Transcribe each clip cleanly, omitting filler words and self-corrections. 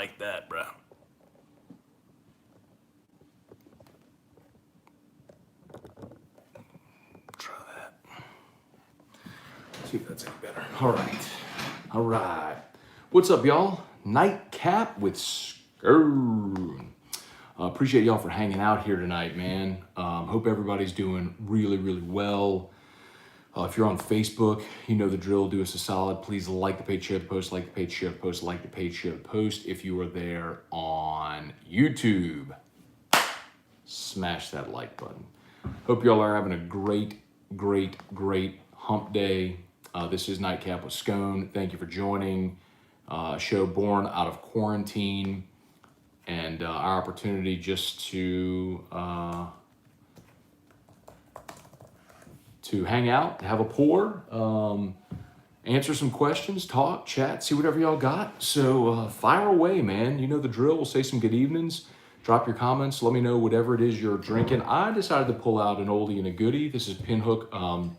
like that, bro. Try that. See if that's any better. All right. What's up, y'all? Nightcap with Scone. Appreciate y'all for hanging out here tonight, man. Hope everybody's doing really, really well. If you're on Facebook, you know the drill. Do us a solid. Please like the page, share the post, like the page, share the post, like the page, share the post. If you are there on YouTube, smash that like button. Hope y'all are having a great hump day. This is Nightcap with Scone. Thank you for joining. Show born out of quarantine and our opportunity just to hang out, have a pour, answer some questions, talk, chat, see whatever y'all got. So fire away, man. You know the drill. We'll say some good evenings. Drop your comments. Let me know whatever it is you're drinking. I decided to pull out an oldie and a goodie. This is Pinhook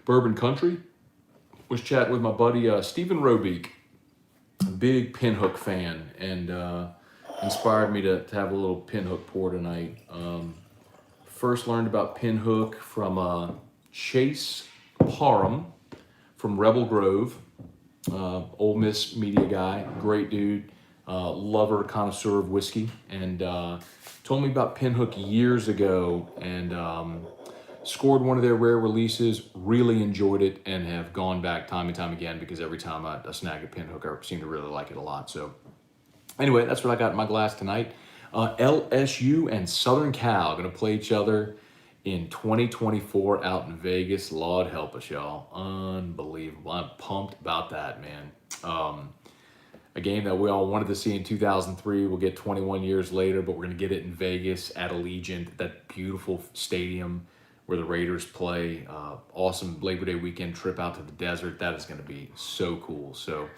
Bourbon Country. Was chatting with my buddy Stephen Robeek, a big Pinhook fan, and inspired me to have a little Pinhook pour tonight. First learned about Pinhook from Chase Parham from Rebel Grove, Ole Miss media guy, great dude, lover, connoisseur of whiskey, and told me about Pinhook years ago, and scored one of their rare releases, really enjoyed it, and have gone back time and time again because every time I snag a Pinhook, I seem to really like it a lot. So anyway, that's what I got in my glass tonight. LSU and Southern Cal going to play each other in 2024 out in Vegas. Lord help us, y'all. Unbelievable. I'm pumped about that, man. A game that we all wanted to see in 2003. We'll get 21 years later, but we're going to get it in Vegas at Allegiant, that beautiful stadium where the Raiders play. Awesome Labor Day weekend trip out to the desert. That is going to be so cool. So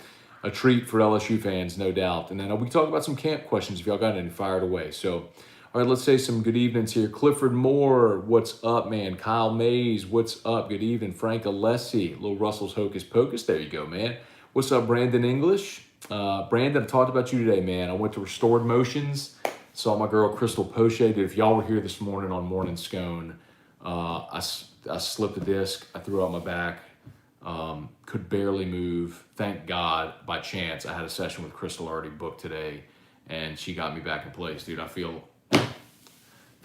a treat for LSU fans, no doubt. And then we can talk about some camp questions if y'all got any fired away. So, all right, let's say some good evenings here. Clifford Moore, what's up, man? Kyle Mays, what's up? Good evening. Frank Alessi, Little Russell's Hocus Pocus. There you go, man. What's up, Brandon English? Brandon, I talked about you today, man. I went to Restored Motions, saw my girl Crystal Poche. Dude, if y'all were here this morning on Morning Scone, I slipped the disc. I threw out my back. Could barely move. Thank God, by chance, I had a session with Crystal already booked today, and she got me back in place, dude. I feel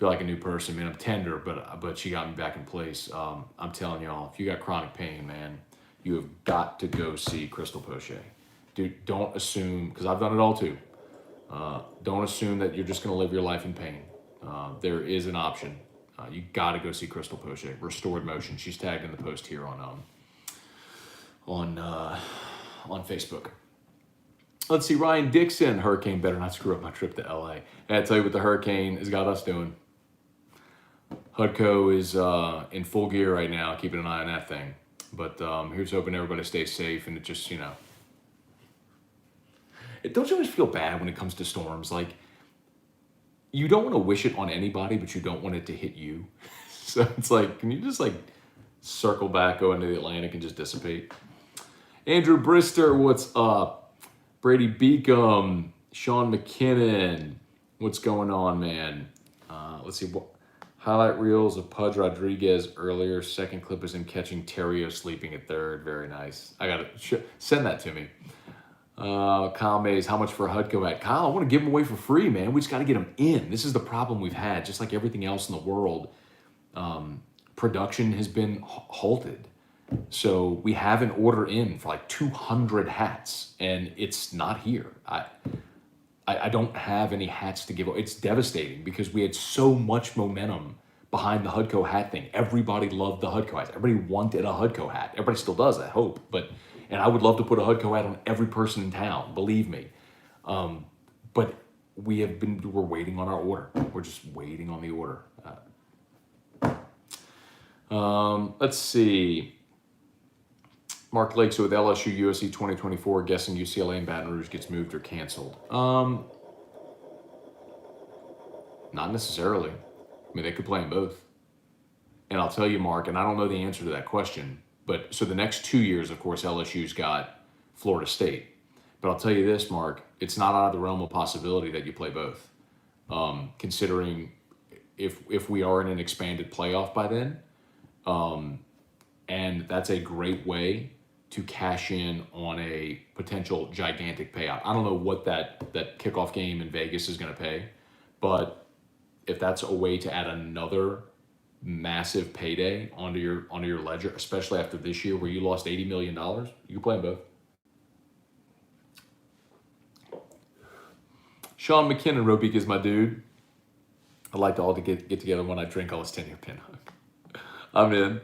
like a new person, man. I'm tender, but she got me back in place. I'm telling y'all, if you got chronic pain, man, you have got to go see Crystal Poche. Dude, don't assume, because I've done it all too. Don't assume that you're just going to live your life in pain. There is an option. You got to go see Crystal Poche. Restored Motion. She's tagged in the post here on Facebook. Let's see, Ryan Dixon, Hurricane better not screw up my trip to LA. And I tell you what the hurricane has got us doing. Hutco is in full gear right now, keeping an eye on that thing. But here's hoping everybody stays safe, and it just, you know. Don't you always feel bad when it comes to storms? Like, you don't want to wish it on anybody, but you don't want it to hit you. So it's like, can you just like circle back, go into the Atlantic, and just dissipate? Andrew Brister, what's up? Brady Beacom, Sean McKinnon, what's going on, man? Let's see, what highlight reels of Pudge Rodriguez earlier. Second clip is him catching Terrio sleeping at third. Very nice. I gotta send that to me. Kyle Mays, how much for a Hutco at? Kyle, I want to give him away for free, man. We just got to get him in. This is the problem we've had. Just like everything else in the world, production has been halted. So we have an order in for like 200 hats, and it's not here. I don't have any hats to give away. It's devastating because we had so much momentum behind the Hutco hat thing. Everybody loved the Hutco hats. Everybody wanted a Hutco hat. Everybody still does, I hope. And I would love to put a Hutco hat on every person in town, believe me. But we're waiting on our order. We're just waiting on the order. Let's see. Mark Lakes with LSU-USC 2024, guessing UCLA and Baton Rouge gets moved or canceled. Not necessarily. I mean, they could play in both. And I'll tell you, Mark, and I don't know the answer to that question, but so the next 2 years, of course, LSU's got Florida State. But I'll tell you this, Mark, it's not out of the realm of possibility that you play both. Considering if we are in an expanded playoff by then, and that's a great way to cash in on a potential gigantic payout. I don't know what that kickoff game in Vegas is going to pay, but if that's a way to add another massive payday onto your ledger, especially after this year where you lost $80 million, you can play them both. Sean McKinnon, Ropeek is my dude. I'd like to all to get together when I drink all his 10-year pinhook. I'm in.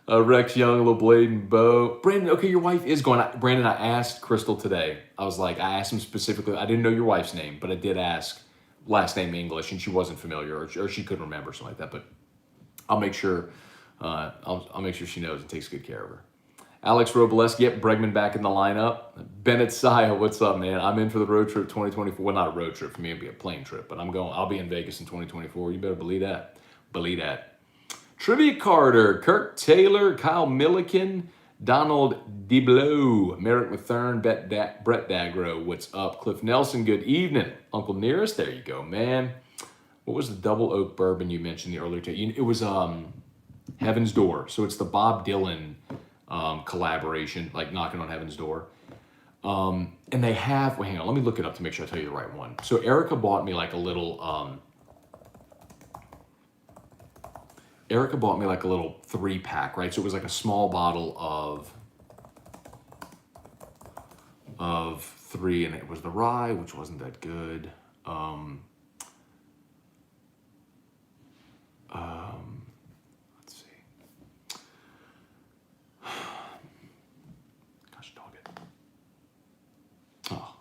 Rex Young, Little Blade, and Bo. Brandon, okay, your wife is going. Brandon, I asked Crystal today. I asked him specifically. I didn't know your wife's name, but I did ask last name English, and she wasn't familiar, or she couldn't remember, something like that. But I'll make sure. I'll make sure she knows and takes good care of her. Alex Robles, get Bregman back in the lineup. Bennett Saya, what's up, man? I'm in for the road trip 2024. Well, not a road trip for me; it'll be a plane trip. But I'll be in Vegas in 2024. You better believe that. Believe that. Trivia Carter, Kirk Taylor, Kyle Milliken, Donald DeBlow, Merrick Mathern, Brett Dagro, what's up? Cliff Nelson, good evening. Uncle Nearest, there you go, man. What was the double oak bourbon you mentioned the earlier day? It was Heaven's Door. So it's the Bob Dylan collaboration, like Knocking on Heaven's Door. And they have, hang on, let me look it up to make sure I tell you the right one. So Erica bought me like a little 3-pack, right? So it was like a small bottle of 3, and it was the rye, which wasn't that good. Let's see. Gosh, dog it. Oh.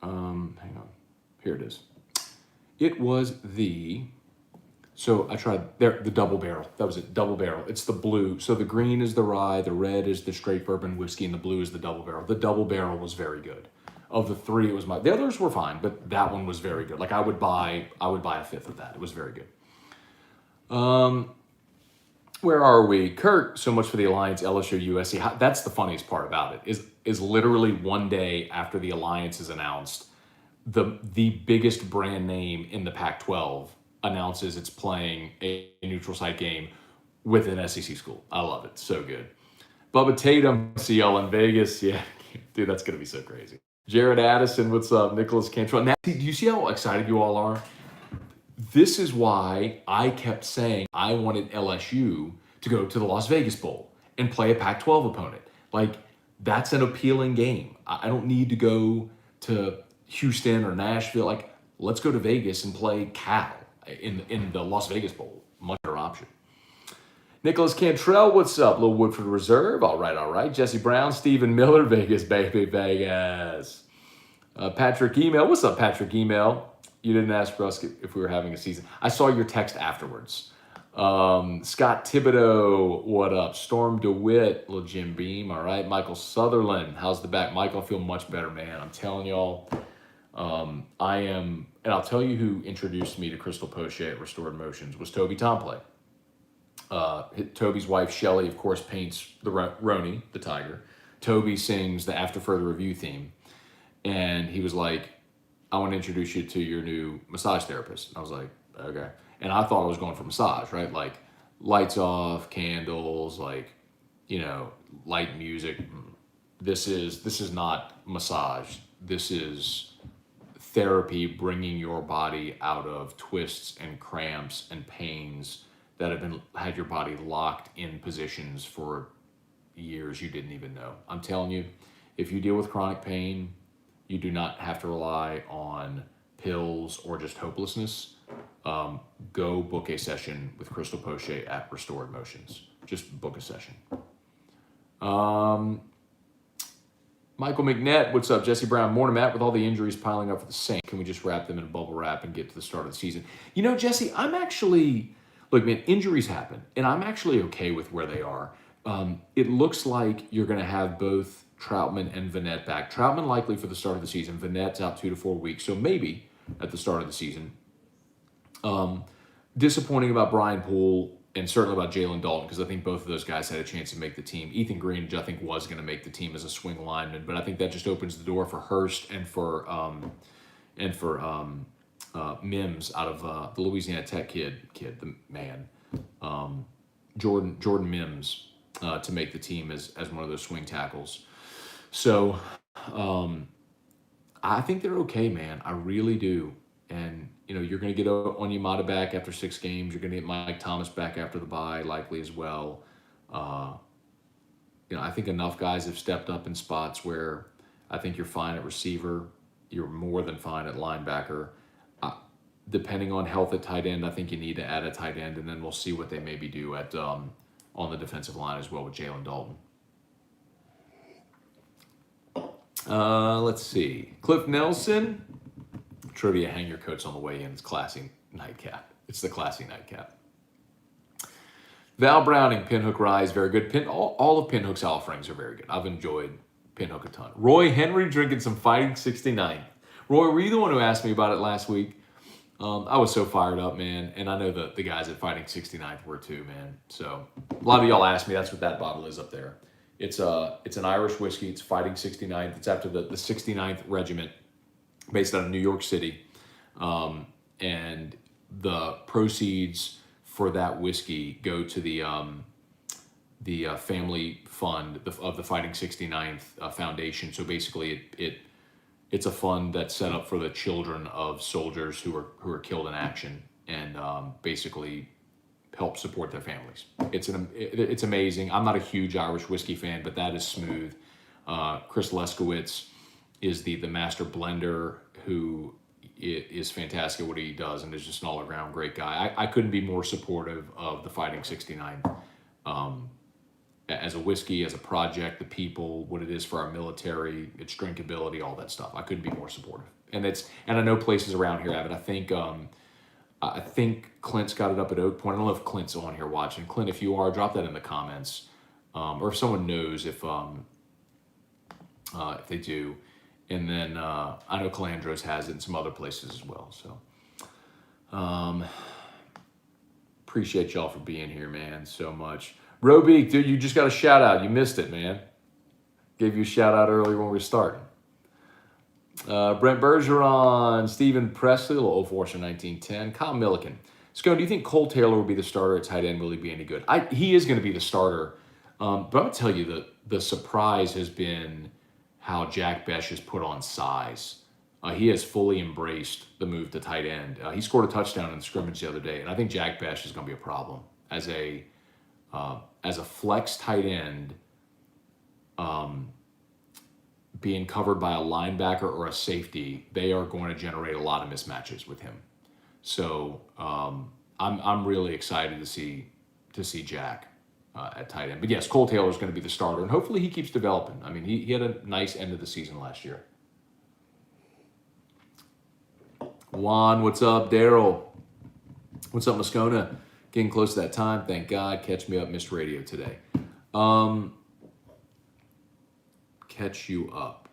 Hang on. Here it is. It was so I tried the double barrel. That was it, double barrel. It's the blue. So the green is the rye, the red is the straight bourbon whiskey, and the blue is the double barrel. The double barrel was very good. Of the 3, it was the others were fine, but that one was very good. Like I would buy a fifth of that. It was very good. Where are we? Kurt, so much for the Alliance, LSU-USC. That's the funniest part about it, is literally one day after the Alliance is announced, the biggest brand name in the Pac-12 announces it's playing a neutral site game with an SEC school. I love it. So good. Bubba Tatum, see y'all in Vegas. Yeah, dude, that's going to be so crazy. Jared Addison, what's up? Nicholas Cantrell. Now, do you see how excited you all are? This is why I kept saying I wanted LSU to go to the Las Vegas Bowl and play a Pac-12 opponent. Like, that's an appealing game. I don't need to go to Houston or Nashville. Like, let's go to Vegas and play Cal in the Las Vegas Bowl. Much better option. Nicholas Cantrell, what's up? Little Woodford Reserve. All right. Jesse Brown, Stephen Miller, Vegas, baby, Vegas. Patrick Email, what's up, Patrick Email? You didn't ask us if we were having a season. I saw your text afterwards. Scott Thibodeau, what up? Storm DeWitt, little Jim Beam, all right. Michael Sutherland, how's the back? Michael, I feel much better, man. I'm telling y'all, I am, and I'll tell you who introduced me to Crystal Poche at Restored Motions was Toby Tomplay. Toby's wife, Shelly, of course, paints the Roni, the tiger. Toby sings the After Further Review theme. And he was like, I want to introduce you to your new massage therapist. And I was like, okay. And I thought I was going for massage, right? Like lights off, candles, like, light music. This is not massage. This is therapy, bringing your body out of twists and cramps and pains that have had your body locked in positions for years you didn't even know. I'm telling you, if you deal with chronic pain, you do not have to rely on pills or just hopelessness. Go book a session with Crystal Poche at Restored Motions. Just book a session. Michael McNett, what's up? Jesse Brown, morning, Matt. With all the injuries piling up for the Saints, can we just wrap them in a bubble wrap and get to the start of the season? Jesse, I'm actually, look, man, injuries happen, and I'm actually okay with where they are. it looks like you're going to have both Troutman and Vanette back. Troutman likely for the start of the season. Vanette's out 2 to 4 weeks, so maybe at the start of the season. Disappointing about Brian Poole and certainly about Jalen Dalton, because I think both of those guys had a chance to make the team. Ethan Green, I think, was going to make the team as a swing lineman, but I think that just opens the door for Hurst and for Mims out of the Louisiana Tech kid, the man, Jordan Mims, to make the team as one of those swing tackles. So I think they're okay, man. I really do. And, you're going to get Onyemata back after 6 games. You're going to get Mike Thomas back after the bye, likely as well. I think enough guys have stepped up in spots where I think you're fine at receiver. You're more than fine at linebacker. Depending on health at tight end, I think you need to add a tight end, and then we'll see what they maybe do at on the defensive line as well with Jalen Dalton. Let's see. Cliff Nelson. Trivia, hang your coats on the way in. It's classy nightcap. It's the classy nightcap. Val Browning, Pinhook Rise, very good. All of Pinhook's offerings are very good. I've enjoyed Pinhook a ton. Roy Henry drinking some Fighting 69. Roy, were you the one who asked me about it last week? I was so fired up, man. And I know the guys at Fighting 69th were too, man. So a lot of y'all asked me. That's what that bottle is up there. It's an Irish whiskey. It's Fighting 69th. It's after the 69th Regiment, based out of New York City. And the proceeds for that whiskey go to the family fund of the Fighting 69th Foundation. So basically it's a fund that's set up for the children of soldiers who are killed in action, and basically help support their families. It's amazing. I'm not a huge Irish whiskey fan, but that is smooth. Chris Leskowitz is the master blender, who is fantastic at what he does, and is just an all-around great guy. I couldn't be more supportive of the Fighting 69 as a whiskey, as a project, the people, what it is for our military, its drinkability, all that stuff. I couldn't be more supportive. And I know places around here have it. I think Clint's got it up at Oak Point. I don't know if Clint's on here watching. Clint, if you are, drop that in the comments, or if someone knows if they do. And then I know Calandros has it in some other places as well. So appreciate y'all for being here, man, so much. Roby, dude, you just got a shout out. You missed it, man. Gave you a shout out earlier when we were starting. Brent Bergeron, Stephen Presley, a little old Forcer 1910. Kyle Milliken. Scone, do you think Cole Taylor will be the starter at tight end? Will he be any good? He is going to be the starter. But I'm going to tell you the surprise has been how Jack Besh has put on size. He has fully embraced the move to tight end. He scored a touchdown in the scrimmage the other day, and I think Jack Besh is going to be a problem as a flex tight end, being covered by a linebacker or a safety. They are going to generate a lot of mismatches with him. So I'm really excited to see Jack at tight end. But yes, Cole Taylor is going to be the starter, and hopefully he keeps developing. I mean, he had a nice end of the season last year. Juan, what's up? Daryl, what's up, Moscona? Getting close to that time. Thank God. Catch me up. Missed radio today. Catch you up.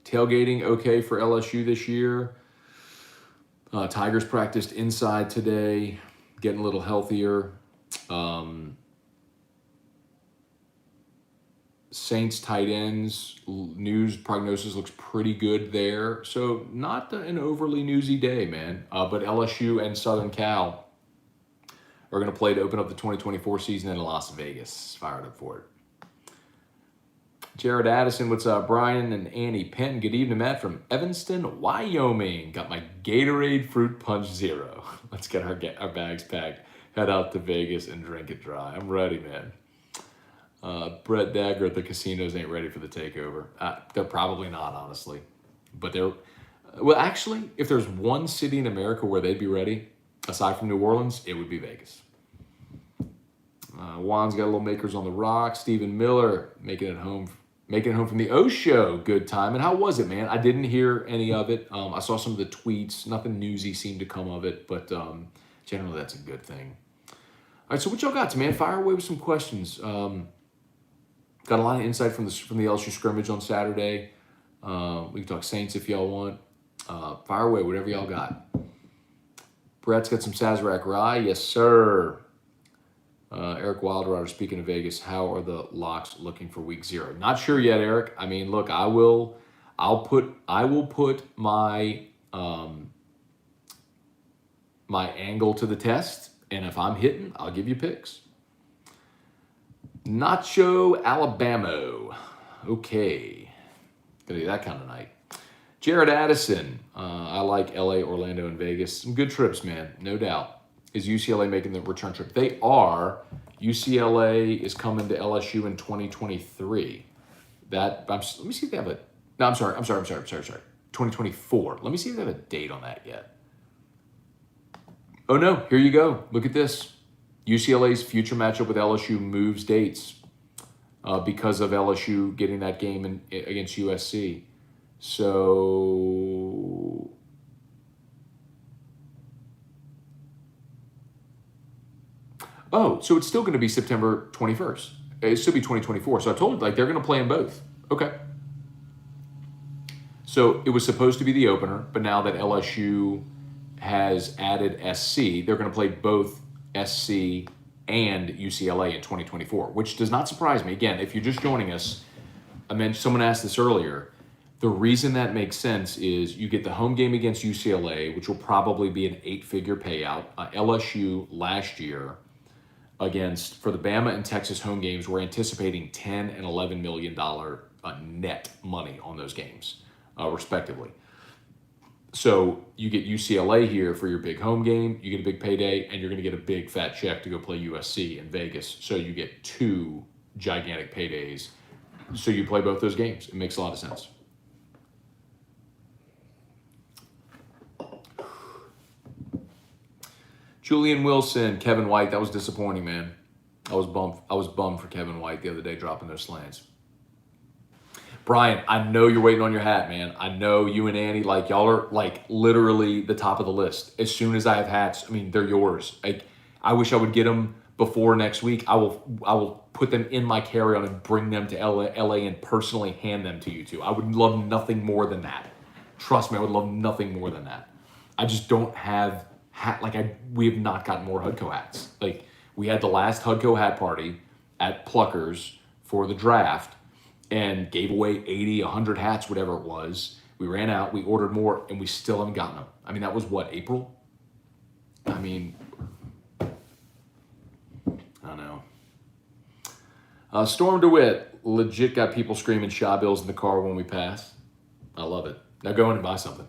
Tailgating okay for LSU this year. Tigers practiced inside today. Getting a little healthier. Saints tight ends, news prognosis looks pretty good there. So not an overly newsy day, man. But LSU and Southern Cal are going to play to open up the 2024 season in Las Vegas. Fired up for it. Jared Addison, what's up? Brian and Annie Penn. Good evening, Matt from Evanston, Wyoming. Got my Gatorade Fruit Punch Zero. Let's get our bags packed. Head out to Vegas and drink it dry. I'm ready, man. Brett Dagger at the casinos ain't ready for the takeover. They're probably not, honestly. But actually, if there's one city in America where they'd be ready, aside from New Orleans, it would be Vegas. Juan's got a little Makers on the Rock. Stephen Miller making it home from the O Show. Good time. And how was it, man? I didn't hear any of it. I saw some of the tweets. Nothing newsy seemed to come of it, but generally that's a good thing. right, so what y'all got, man? Fire away with some questions. Got a lot of insight from the LSU scrimmage on Saturday. We can talk Saints if y'all want. Fire away, whatever y'all got. Brett's got some Sazerac rye. Yes, sir. Eric Wildrider, speaking of Vegas, how are the locks looking for week 0? Not sure yet, Eric. I mean, look, I will put my my angle to the test, and if I'm hitting, I'll give you picks. Nacho Alabama. Okay. Gonna be that kind of night. Jared Addison. I like LA, Orlando, and Vegas. Some good trips, man. No doubt. Is UCLA making the return trip? They are. UCLA is coming to LSU in 2023. Let me see if they have a. No, I'm sorry. 2024. Let me see if they have a date on that yet. Oh no, here you go. Look at this. UCLA's future matchup with LSU moves dates because of LSU getting that game against USC. So so it's still going to be September 21st. It should be 2024. So I told you, like, they're going to play them both. Okay. So it was supposed to be the opener, but now that LSU has added SC, they're going to play both SC and UCLA in 2024, which does not surprise me. Again, if you're just joining us, someone asked this earlier. The reason that makes sense is you get the home game against UCLA, which will probably be an 8-figure payout. LSU last year for the Bama and Texas home games, we're anticipating $10 and $11 million net money on those games, respectively. So you get UCLA here for your big home game, you get a big payday, and you're going to get a big fat check to go play USC in Vegas. So you get 2 gigantic paydays. So you play both those games. It makes a lot of sense. Julian Wilson, Kevin White, that was disappointing, man. I was bummed for Kevin White the other day dropping those slants. Brian, I know you're waiting on your hat, man. I know you and Annie, like, y'all are, like, literally the top of the list. As soon as I have hats, I mean, they're yours. I wish I would get them before next week. I will put them in my carry-on and bring them to LA and personally hand them to you two. I would love nothing more than that. Trust me, I would love nothing more than that. I just don't have we have not gotten more Hutco hats. Like, we had the last Hutco hat party at Pluckers for the draft and gave away 80, 100 hats, whatever it was. We ran out, we ordered more, and we still haven't gotten them. I mean, that was what, April? I mean, I don't know. Storm DeWitt, legit got people screaming Shaw Bills in the car when we pass. I love it. Now go in and buy something.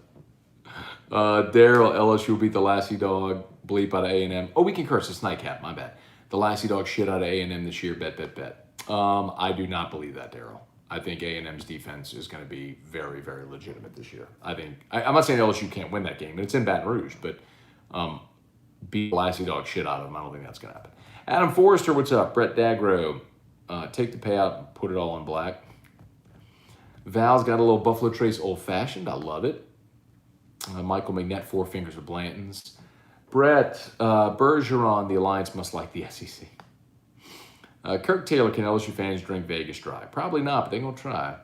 Daryl, LSU will beat the Lassie Dog bleep out of A&M. Oh, we can curse. It's Nightcap. My bad. The Lassie Dog shit out of A&M this year. Bet. I do not believe that, Daryl. I think A&M's defense is going to be very, very legitimate this year. I'm not saying LSU can't win that game, and it's in Baton Rouge, but beat the Lassie Dog shit out of them. I don't think that's going to happen. Adam Forrester, what's up? Brett Dagro, take the payout and put it all in black. Val's got a little Buffalo Trace Old Fashioned. I love it. Michael McNett, 4 fingers with Blanton's. Brett Bergeron, the Alliance must like the SEC. Kirk Taylor, can LSU fans drink Vegas dry? Probably not, but they're going to try.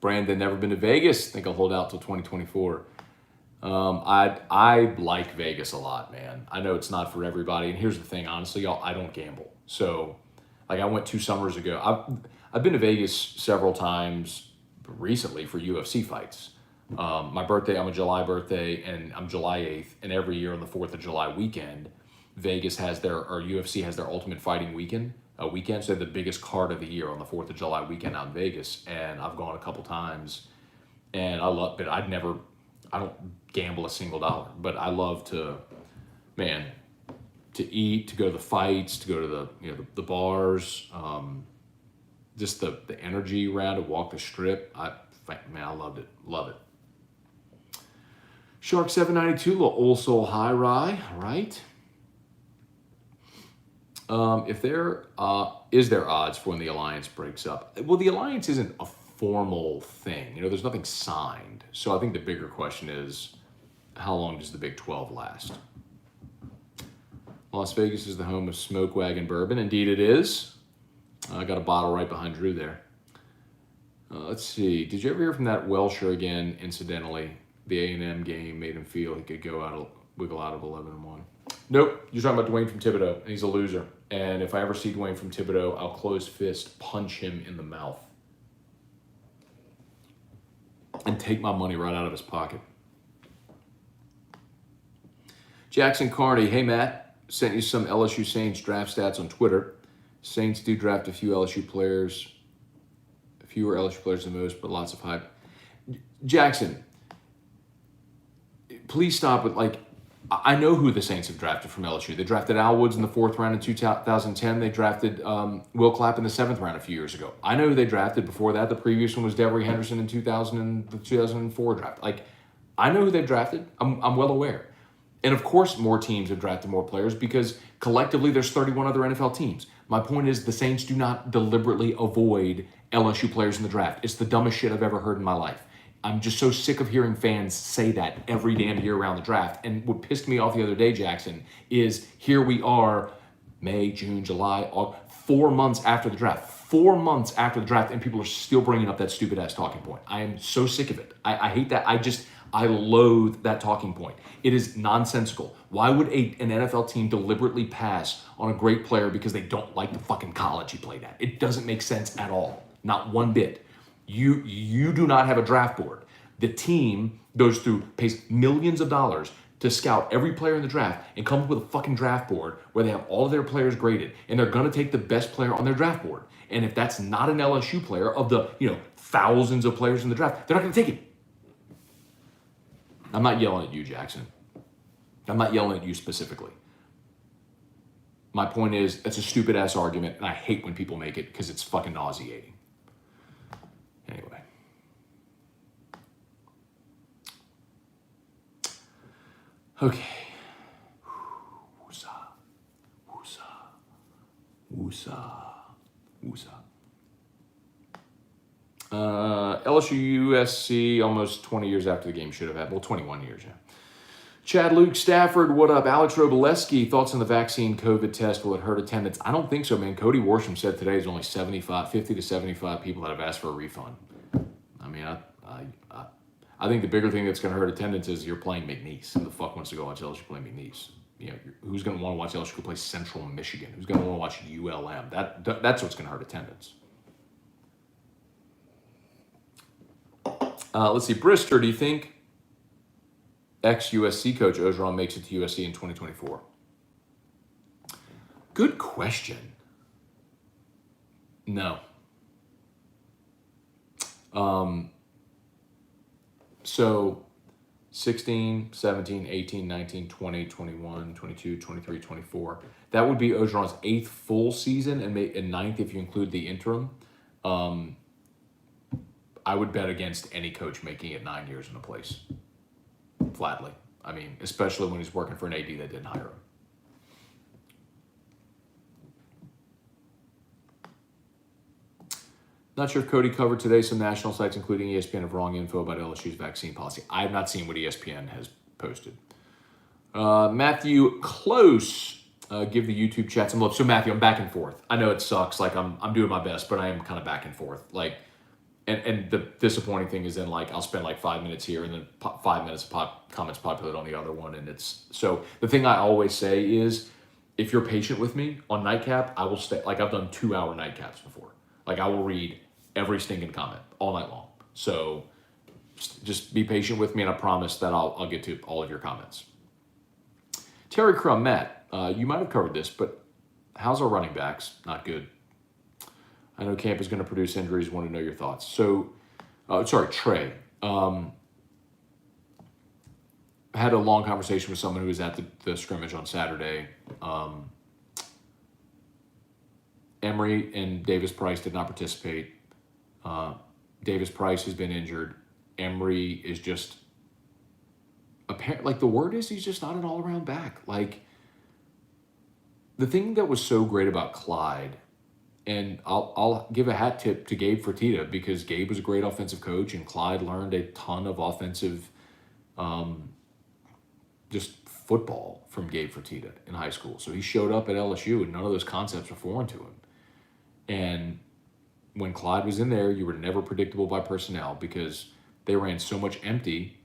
Brandon, never been to Vegas. Think I'll hold out till 2024. I like Vegas a lot, man. I know it's not for everybody. And here's the thing, honestly, y'all, I don't gamble. So, like, I went 2 summers ago. I've been to Vegas several times recently for UFC fights. My birthday, I'm a July birthday, and I'm July 8th. And every year on the 4th of July weekend, Vegas has UFC has their Ultimate Fighting weekend. So they have the biggest card of the year on the 4th of July weekend out in Vegas. And I've gone a couple times, and I love it. I don't gamble a single dollar, but I love to eat, to go to the fights, to go to the bars, just the energy around it, walk the strip. I loved it. Love it. Shark 792, little Old Soul High Rye, right? Is there odds for when the Alliance breaks up? Well, the Alliance isn't a formal thing. There's nothing signed. So I think the bigger question is, how long does the Big 12 last? Las Vegas is the home of Smoke Wagon Bourbon. Indeed it is. I got a bottle right behind Drew there. Let's see. Did you ever hear from that Welsher again, incidentally? The A&M game made him feel he could wiggle out of 11-1. Nope. You're talking about Dwayne from Thibodeau, and he's a loser. And if I ever see Dwayne from Thibodeau, I'll close fist punch him in the mouth and take my money right out of his pocket. Jackson Carney, hey Matt, sent you some LSU Saints draft stats on Twitter. Saints do draft a few LSU players, fewer LSU players than most, but lots of hype. Jackson, please stop with, I know who the Saints have drafted from LSU. They drafted Al Woods in the 4th round in 2010. They drafted Will Clapp in the 7th round a few years ago. I know who they drafted before that. The previous one was Devery Henderson in 2004 draft. I know who they've drafted. I'm well aware. And of course, more teams have drafted more players because collectively there's 31 other NFL teams. My point is the Saints do not deliberately avoid LSU players in the draft. It's the dumbest shit I've ever heard in my life. I'm just so sick of hearing fans say that every damn year around the draft. And what pissed me off the other day, Jackson, is here we are, May, June, July, 4 months after the draft. 4 months after the draft, and people are still bringing up that stupid-ass talking point. I am so sick of it. I hate that. I loathe that talking point. It is nonsensical. Why would an NFL team deliberately pass on a great player because they don't like the fucking college he played at? It doesn't make sense at all. Not one bit. You do not have a draft board. The team pays millions of dollars to scout every player in the draft and come up with a fucking draft board where they have all of their players graded, and they're going to take the best player on their draft board. And if that's not an LSU player of the thousands of players in the draft, they're not going to take it. I'm not yelling at you, Jackson. I'm not yelling at you specifically. My point is, it's a stupid-ass argument, and I hate when people make it because it's fucking nauseating. Anyway. Okay. Woosah. Woosah. Woosah. Woosah. LSU-USC almost 20 years after the game should have had. Well, 21 years, yeah. Chad Luke Stafford, what up? Alex Roboleski, thoughts on the vaccine COVID test? Will it hurt attendance? I don't think so, man. Cody Worsham said today there's only 50 to 75 people that have asked for a refund. I mean, I think the bigger thing that's going to hurt attendance is you're playing McNeese. Who the fuck wants to go watch LSU play McNeese? Who's going to want to watch LSU play Central Michigan? Who's going to want to watch ULM? That's what's going to hurt attendance. Let's see. Brister, do you think ex-USC coach Ogeron makes it to USC in 2024? Good question. No. So 16, 17, 18, 19, 20, 21, 22, 23, 24. That would be Ogeron's 8th full season and 9th if you include the interim. I would bet against any coach making it 9 years in a place. Flatly. I mean, especially when he's working for an AD that didn't hire him. Not sure if Cody covered today some national sites, including ESPN, have wrong info about LSU's vaccine policy. I have not seen what ESPN has posted. Matthew Close, give the YouTube chat some love. So Matthew, I'm back and forth. I know it sucks. I'm doing my best, but I am kind of back and forth. And the disappointing thing is then I'll spend 5 minutes here and then 5 minutes of comments populate on the other one. And so the thing I always say is, if you're patient with me on Nightcap, I will stay. I've done 2-hour Nightcaps before. I will read every stinking comment all night long. So just be patient with me, and I promise that I'll get to all of your comments. Terry Crum, Matt, you might have covered this, but how's our running backs? Not good. I know camp is going to produce injuries. Want to know your thoughts. So, Trey. I had a long conversation with someone who was at the scrimmage on Saturday. Emory and Davis Price did not participate. Davis Price has been injured. Emory is just the word is he's just not an all-around back. The thing that was so great about Clyde. And I'll give a hat tip to Gabe Fertitta because Gabe was a great offensive coach and Clyde learned a ton of offensive just football from Gabe Fertitta in high school. So he showed up at LSU and none of those concepts were foreign to him. And when Clyde was in there, you were never predictable by personnel because they ran so much empty.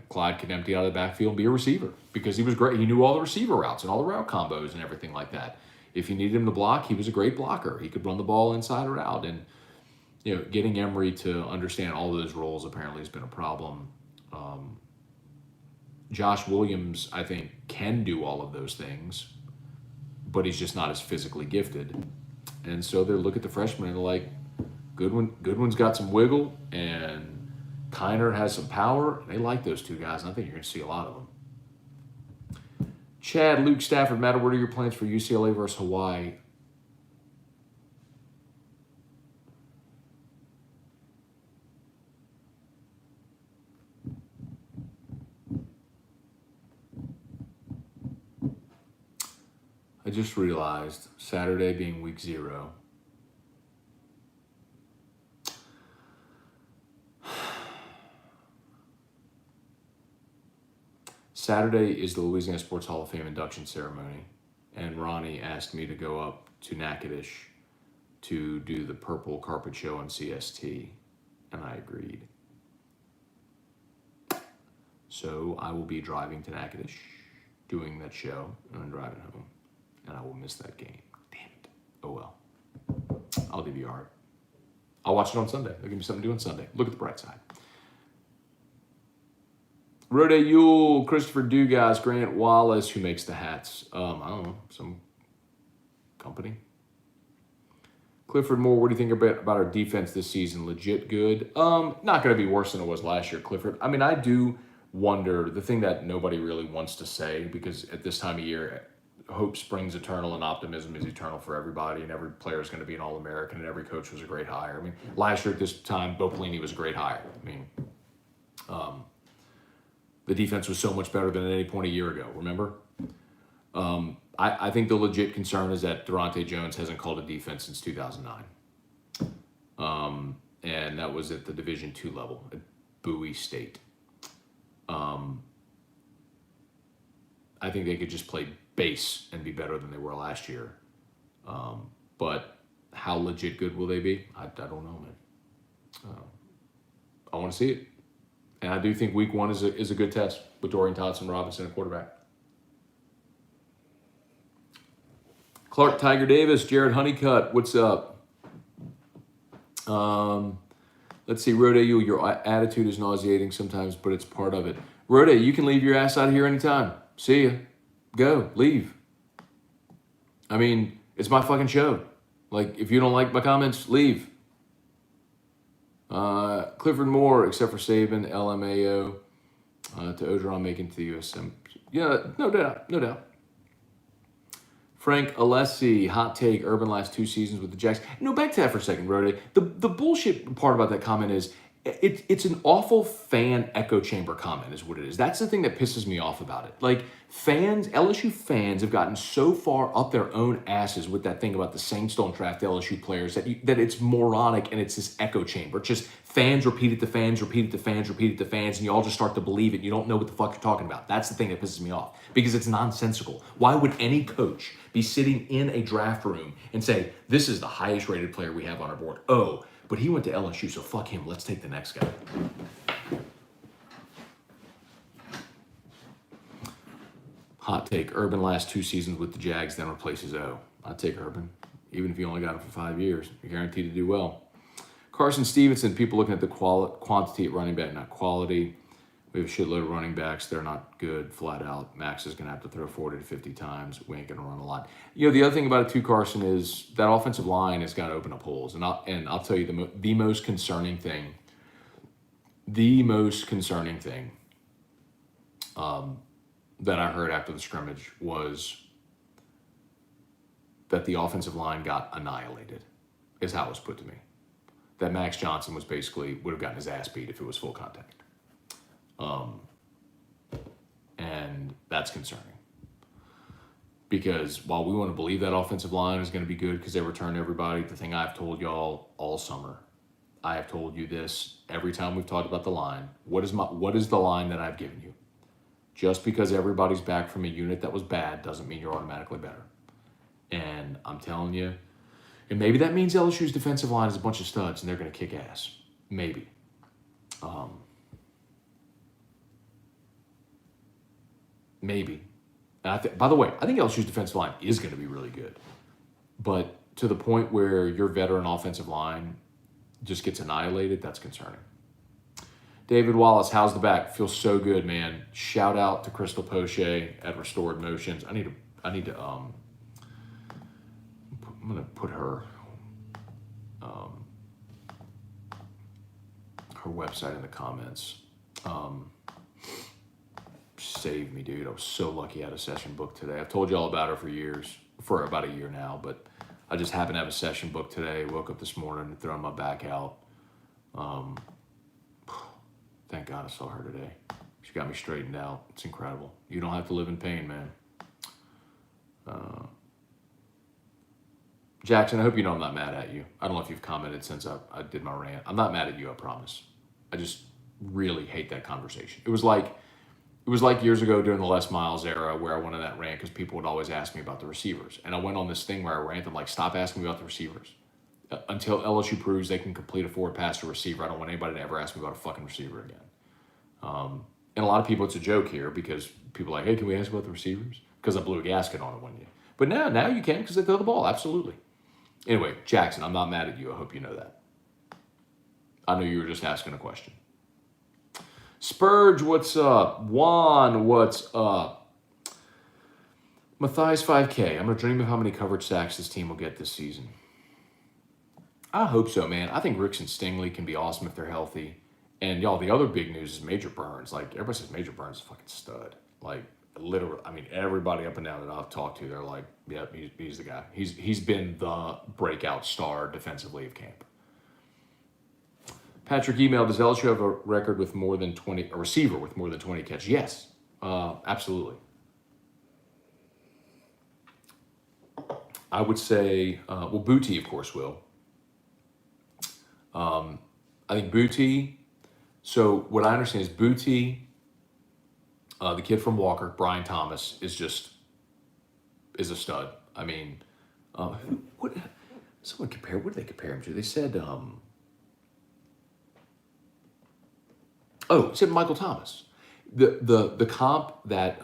Clyde could empty out of the backfield and be a receiver because he was great. He knew all the receiver routes and all the route combos and everything like that. If you needed him to block, he was a great blocker. He could run the ball inside or out. And, getting Emory to understand all those roles apparently has been a problem. Josh Williams, I think, can do all of those things, but he's just not as physically gifted. And so they look at the freshman and they're like, Goodwin's got some wiggle and Kiner has some power. And they like those two guys, and I think you're going to see a lot of them. Chad, Luke Stafford, Matt, what are your plans for UCLA versus Hawaii? I just realized Saturday being week 0. Saturday is the Louisiana Sports Hall of Fame induction ceremony, and Ronnie asked me to go up to Natchitoches to do the purple carpet show on CST, and I agreed. So I will be driving to Natchitoches, doing that show, and then driving home. And I will miss that game. Damn it. Oh well. I'll DVR it. I'll watch it on Sunday. They'll give me something to do on Sunday. Look at the bright side. Rode Yule, Christopher Dugas, Grant Wallace, who makes the hats? I don't know, some company. Clifford Moore, what do you think about our defense this season? Legit good? Not going to be worse than it was last year, Clifford. I do wonder, the thing that nobody really wants to say, because at this time of year, hope springs eternal and optimism is eternal for everybody, and every player is going to be an All-American, and every coach was a great hire. Last year at this time, Bo Pelini was a great hire. The defense was so much better than at any point a year ago, remember? I think the legit concern is that Durante Jones hasn't called a defense since 2009. And that was at the Division II level at Bowie State. I think they could just play base and be better than they were last year. But how legit good will they be? I don't know, man. I want to see it. And I do think week 1 is a good test with Dorian Thompson-Robinson at quarterback. Clark Tiger Davis, Jared Honeycutt, what's up? Let's see, Rode, your attitude is nauseating sometimes, but it's part of it. Rode, you can leave your ass out of here anytime. See ya. Go. Leave. It's my fucking show. If you don't like my comments, leave. Clifford Moore, except for Saban, LMAO, to Ogeron making to the USM. Yeah, no doubt. Frank Alessi, hot take, Urban last 2 seasons with the Jacks. No, back to that for a second, Rode. The bullshit part about that comment is it's an awful fan echo chamber comment is what it is. That's the thing that pisses me off about it. LSU fans have gotten so far up their own asses with that thing about the Saints don't draft LSU players that it's moronic and it's this echo chamber. It's just fans repeat it to fans, repeat it to fans, repeat it to fans, and you all just start to believe it. You don't know what the fuck you're talking about. That's the thing that pisses me off because it's nonsensical. Why would any coach be sitting in a draft room and say, this is the highest rated player we have on our board? Oh, but he went to LSU, so fuck him. Let's take the next guy. Hot take. Urban last 2 seasons with the Jags, then replaces O. I'd take Urban. Even if you only got him for 5 years, you're guaranteed to do well. Carson Stevenson, people looking at the quantity at running back, not quality. We have a shitload of running backs. They're not good, flat out. Max is going to have to throw 40 to 50 times. We ain't going to run a lot. The other thing about it too, Carson, is that offensive line has got to open up holes. And I'll tell you the most concerning thing that I heard after the scrimmage was that the offensive line got annihilated, is how it was put to me. That Max Johnson would have gotten his ass beat if it was full contact. And that's concerning. Because while we want to believe that offensive line is going to be good because they return everybody, the thing I've told y'all all summer, I have told you this every time we've talked about the line. What is the line that I've given you? Just because everybody's back from a unit that was bad doesn't mean you're automatically better. And I'm telling you, and maybe that means LSU's defensive line is a bunch of studs and they're going to kick ass. Maybe. Maybe. And by the way, I think LSU's defensive line is going to be really good. But to the point where your veteran offensive line just gets annihilated, that's concerning. David Wallace, how's the back? Feels so good, man. Shout out to Crystal Poche at Restored Motions. I need to I'm gonna put her website in the comments. Save me, dude. I was so lucky I had a session booked today. I've told you all about her for about a year now, but I just happened to have a session booked today. Woke up this morning and thrown my back out. Thank God I saw her today. She got me straightened out. It's incredible. You don't have to live in pain, man. Jackson, I hope you know I'm not mad at you. I don't know if you've commented since I did my rant. I'm not mad at you, I promise. I just really hate that conversation. It was like years ago during the Les Miles era where I went on that rant because people would always ask me about the receivers. And I went on this thing where I ranted, I'm like, stop asking me about the receivers. Until LSU proves they can complete a forward pass to a receiver, I don't want anybody to ever ask me about a fucking receiver again. And a lot of people, it's a joke here because people are like, hey, can we ask about the receivers? Because I blew a gasket on it one year. But now you can because they throw the ball, absolutely. Anyway, Jackson, I'm not mad at you. I hope you know that. I know you were just asking a question. Spurge, what's up? Juan, what's up? Matthias 5K, I'm going to dream of how many coverage sacks this team will get this season. I hope so, man. I think Ricks and Stingley can be awesome if they're healthy. And y'all, the other big news is Major Burns. Like, everybody says Major Burns is a fucking stud. Like, literally, I mean, everybody up and down that I've talked to, they're like, yeah, he's the guy. He's been the breakout star defensively of camp. Patrick emailed, does LSU have a record with more than 20, a receiver with more than 20 catches? Yes, absolutely. I would say, well, Booty, of course, will. I think Booty, so what I understand is Booty, the kid from Walker, Brian Thomas, is a stud. I mean, what did they compare him to? They said, it said Michael Thomas. The comp that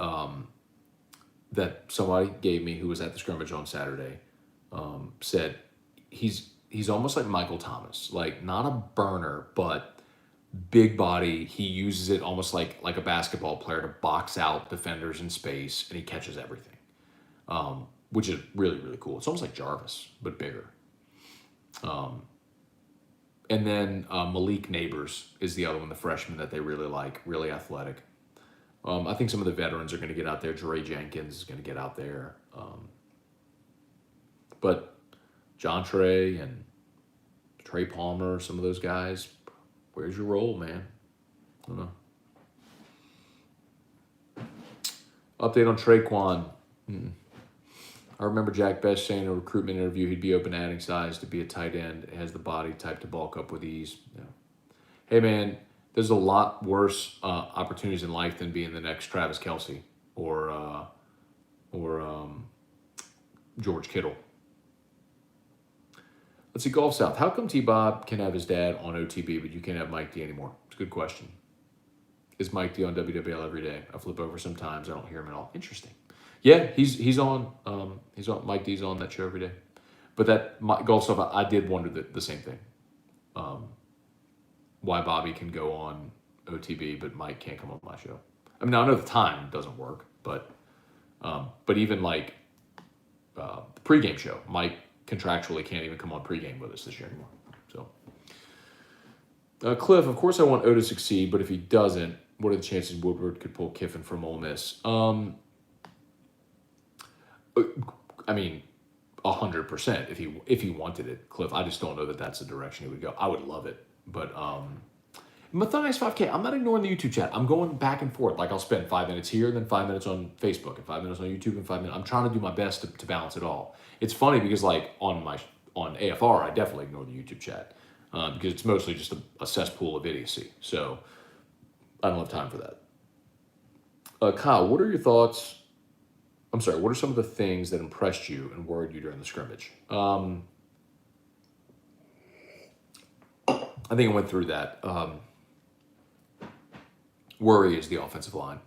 that somebody gave me who was at the scrimmage on Saturday said he's almost like Michael Thomas, like not a burner, but big body. He uses it almost like a basketball player to box out defenders in space, and he catches everything, which is really, really cool. It's almost like Jarvis, but bigger. And then Malik Neighbors is the other one, the freshman that they really like, really athletic. I think some of the veterans are going to get out there. Jeray Jenkins is going to get out there. But John Trey and Trey Palmer, some of those guys, where's your role, man? I don't know. Update on Traquan. I remember Jack Best saying in a recruitment interview he'd be open to adding size to be a tight end. It has the body type to bulk up with ease. Yeah. Hey, man, there's a lot worse opportunities in life than being the next Travis Kelce or George Kittle. Let's see, Golf South. How come T-Bob can have his dad on OTB, but you can't have Mike D anymore? It's a good question. Is Mike D on WWL every day? I flip over sometimes. I don't hear him at all. Interesting. Yeah, he's on. Mike D's on that show every day. But that Golf South, I did wonder the same thing. Why Bobby can go on OTB, but Mike can't come on my show. I mean, I know the time doesn't work, but even like the pregame show, Mike contractually can't even come on pregame with us this year anymore. So, Cliff, of course I want O to succeed, but if he doesn't, what are the chances Woodward could pull Kiffin from Ole Miss? I mean, 100% if he wanted it, Cliff. I just don't know that that's the direction he would go. I would love it, but Matthias 5K. I'm not ignoring the YouTube chat. I'm going back and forth. Like I'll spend 5 minutes here, then 5 minutes on Facebook, and 5 minutes on YouTube, and 5 minutes. I'm trying to do my best to balance it all. It's funny because like on AFR, I definitely ignore the YouTube chat because it's mostly just a cesspool of idiocy. So I don't have time for that. Kyle, what are your thoughts? I'm sorry, what are some of the things that impressed you and worried you during the scrimmage? I think I went through that. Worry is the offensive line.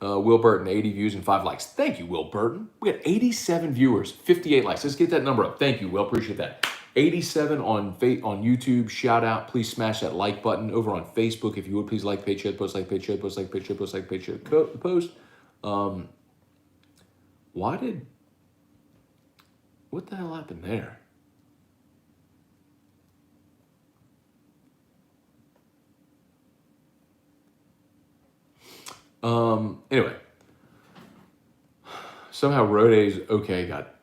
Will Burton, 80 views and 5 likes. Thank you, Will Burton. We had 87 viewers, 58 likes. Let's get that number up. Thank you, Will. Appreciate that. 87 on YouTube. Shout out. Please smash that like button. Over on Facebook, if you would, please like the page, share the post, like the page, share the post, like the page, share the post, like the page, share the post. What the hell happened there? Anyway, somehow Rode's okay got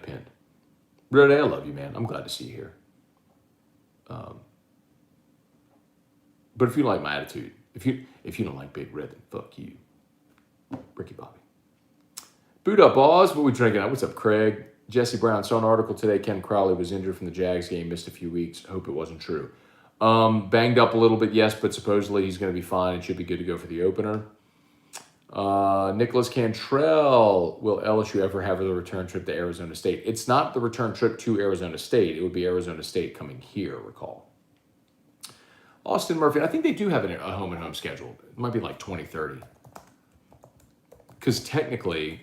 pinned. Rode, I love you, man. I'm glad to see you here. But if you like my attitude, if you don't like Big Red, then fuck you, Ricky Bobby. Boot up, Oz. What we drinking? What's up, Craig? Jesse Brown saw an article today. Ken Crowley was injured from the Jags game, missed a few weeks. Hope it wasn't true. Banged up a little bit, yes, but supposedly he's going to be fine and should be good to go for the opener. Nicholas Cantrell, will LSU ever have a return trip to Arizona State? It's not the return trip to Arizona State. It would be Arizona State coming here, recall. Austin Murphy, I think they do have a home and home scheduled. It might be like 2030. Because technically,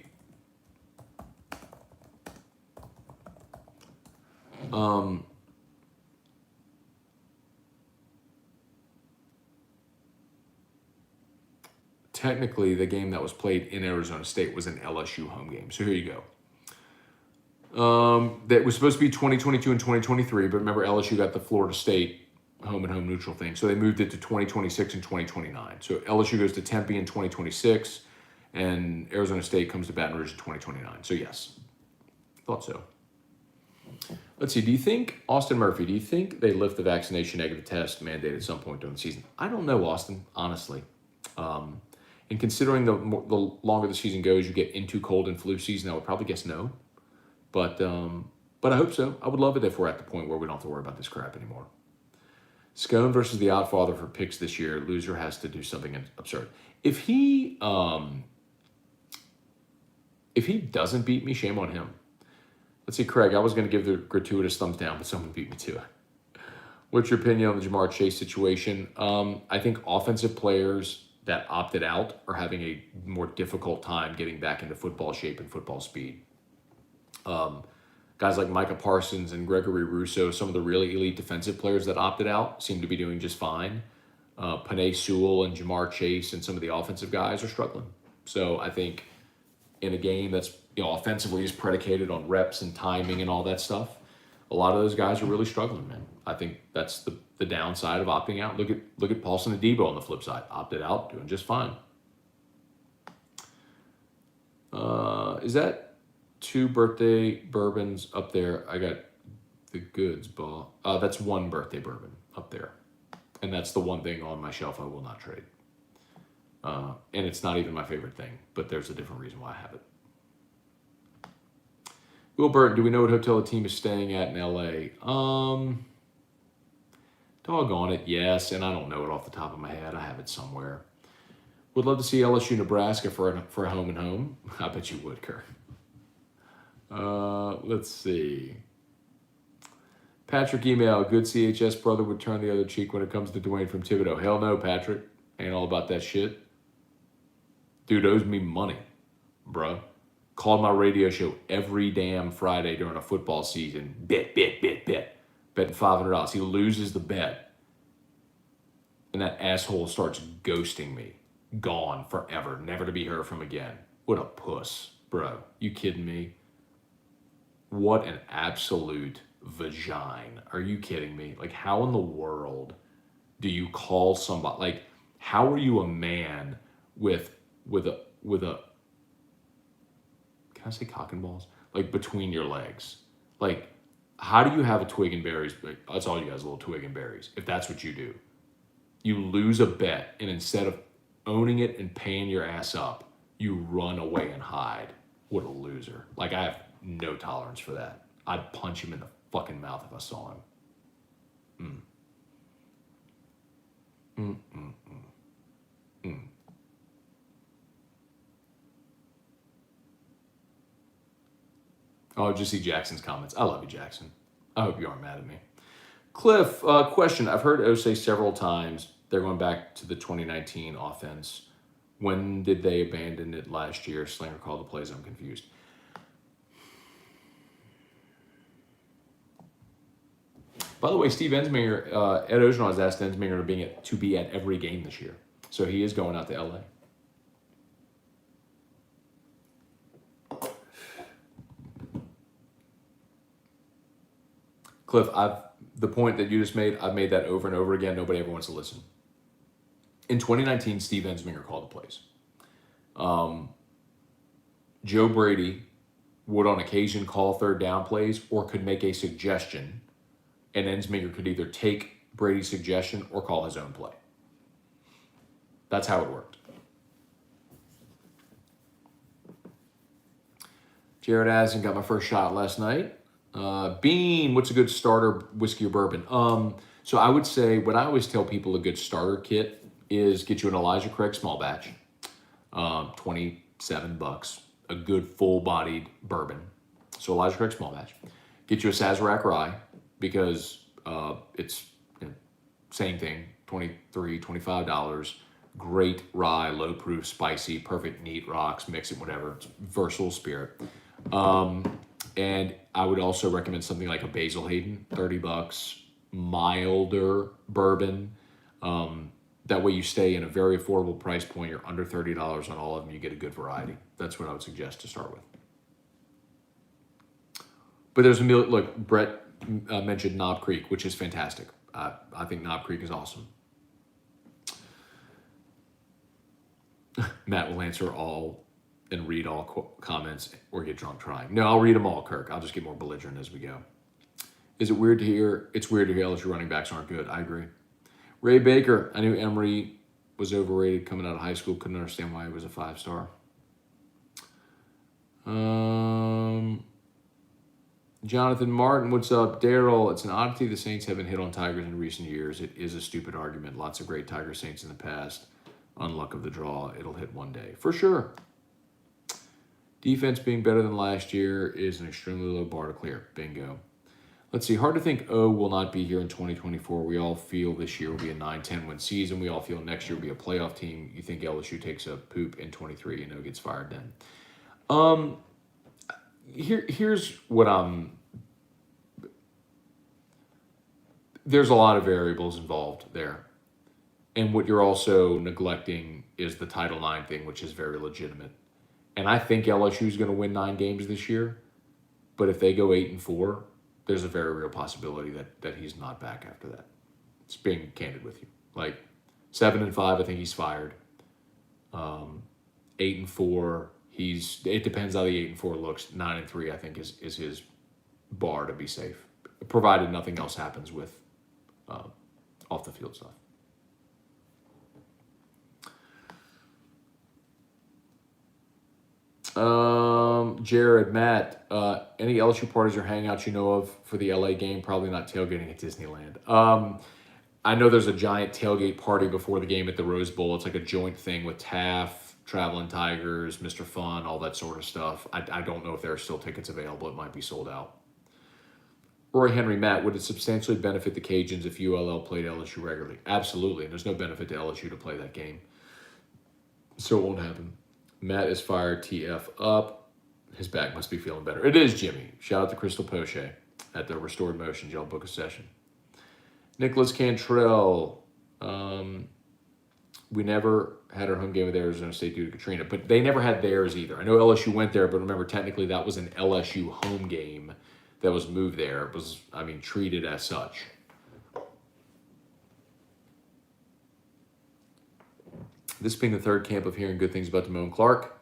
the game that was played in Arizona State was an LSU home game. So here you go. That was supposed to be 2022 and 2023, but remember LSU got the Florida State home and home neutral thing. So they moved it to 2026 and 2029. So LSU goes to Tempe in 2026, and Arizona State comes to Baton Rouge in 2029. So yes, thought so. Let's see. Do you think, Austin Murphy, do you think they lift the vaccination negative test mandate at some point during the season? I don't know, Austin, honestly. And considering the longer the season goes, you get into cold and flu season, I would probably guess no. But I hope so. I would love it if we're at the point where we don't have to worry about this crap anymore. Scone versus the Oddfather for picks this year. Loser has to do something absurd. If he doesn't beat me, shame on him. Let's see, Craig. I was going to give the gratuitous thumbs down, but someone beat me to it. What's your opinion on the Jamar Chase situation? I think offensive players that opted out are having a more difficult time getting back into football shape and football speed. Guys like Micah Parsons and Gregory Rousseau, some of the really elite defensive players that opted out, seem to be doing just fine. Penei Sewell and Jamar Chase and some of the offensive guys are struggling. So I think in a game that's offensively is predicated on reps and timing and all that stuff, a lot of those guys are really struggling, man. I think that's the downside of opting out. Look at Paulson Adebo on the flip side. Opted out, doing just fine. Is that 2 birthday bourbons up there? I got the goods, ball. That's 1 birthday bourbon up there. And that's the one thing on my shelf I will not trade. And it's not even my favorite thing, but there's a different reason why I have it. Will Burton, do we know what hotel the team is staying at in LA? Doggone it, yes, and I don't know it off the top of my head. I have it somewhere. Would love to see LSU Nebraska for a home and home. I bet you would, Kirk. Let's see. Patrick email, good CHS brother would turn the other cheek when it comes to Dwayne from Thibodeau. Hell no, Patrick. Ain't all about that shit. Dude owes me money, bro. Called my radio show every damn Friday during a football season. Bet. Betting $500. He loses the bet. And that asshole starts ghosting me. Gone forever. Never to be heard from again. What a puss, bro. You kidding me? What an absolute vagina. Are you kidding me? Like, how in the world do you call somebody? Like, how are you a man with a can I say cock and balls? Like, between your legs. Like, how do you have a twig and berries? That's all you guys, a little twig and berries. If that's what you do. You lose a bet, and instead of owning it and paying your ass up, you run away and hide. What a loser. Like, I have no tolerance for that. I'd punch him in the fucking mouth if I saw him. Oh, just see Jackson's comments. I love you, Jackson. I hope you aren't mad at me. Cliff, question. I've heard O say several times they're going back to the 2019 offense. When did they abandon it last year? Slinger called the plays. I'm confused. By the way, Steve Ensminger, Ed Ogeron has asked Ensminger to be at every game this year. So he is going out to LA. Cliff, the point that you just made, I've made that over and over again. Nobody ever wants to listen. In 2019, Steve Ensminger called the plays. Joe Brady would on occasion call third down plays or could make a suggestion, and Ensminger could either take Brady's suggestion or call his own play. That's how it worked. Jared Asen got my first shot last night. Bean, what's a good starter whiskey or bourbon? So I would say what I always tell people a good starter kit is get you an Elijah Craig small batch, $27, a good full-bodied bourbon. So Elijah Craig small batch. Get you a Sazerac rye because it's same thing, $23, $25. Great rye, low proof, spicy, perfect neat rocks, mix it, whatever. It's versatile spirit. And I would also recommend something like a Basil Hayden, $30, milder bourbon. That way you stay in a very affordable price point. You're under $30 on all of them. You get a good variety. That's what I would suggest to start with. But there's a meal. Look, Brett mentioned Knob Creek, which is fantastic. I think Knob Creek is awesome. Matt will answer all and read all comments or get drunk trying. No, I'll read them all, Kirk. I'll just get more belligerent as we go. Is it weird to hear? It's weird to hear LSU running backs aren't good. I agree. Ray Baker, I knew Emory was overrated coming out of high school. Couldn't understand why he was a 5-star. Jonathan Martin, what's up? Daryl, it's an oddity the Saints haven't hit on Tigers in recent years. It is a stupid argument. Lots of great Tiger Saints in the past. Unluck of the draw, it'll hit one day. For sure. Defense being better than last year is an extremely low bar to clear. Bingo. Let's see. Hard to think O will not be here in 2024. We all feel this year will be a 9-10 win season. We all feel next year will be a playoff team. You think LSU takes a poop in 23 and O gets fired then. Here's what there's a lot of variables involved there. And what you're also neglecting is the Title IX thing, which is very legitimate. And I think LSU is going to win 9 games this year. But if they go 8-4, there's a very real possibility that he's not back after that. It's being candid with you. Like 7-5, I think he's fired. 8-4, it depends how the 8-4 looks. 9-3, I think is his bar to be safe, provided nothing else happens with off the field stuff. Jared, Matt, any LSU parties or hangouts you know of for the LA game? Probably not tailgating at Disneyland. I know there's a giant tailgate party before the game at the Rose Bowl. It's like a joint thing with Taft, Traveling Tigers, Mr. Fun, all that sort of stuff. I don't know if there are still tickets available. It might be sold out. Roy Henry, Matt, would it substantially benefit the Cajuns if ULL played LSU regularly? Absolutely, and there's no benefit to LSU to play that game. So it won't happen. Matt is fired, TF up. His back must be feeling better. It is Jimmy. Shout out to Crystal Poche at the Restored Motion. Y'all book a session. Nicholas Cantrell. We never had our home game with Arizona State due to Katrina, but they never had theirs either. I know LSU went there, but remember, technically that was an LSU home game that was moved there. It was, treated as such. This being the third camp of hearing good things about Damone Clark.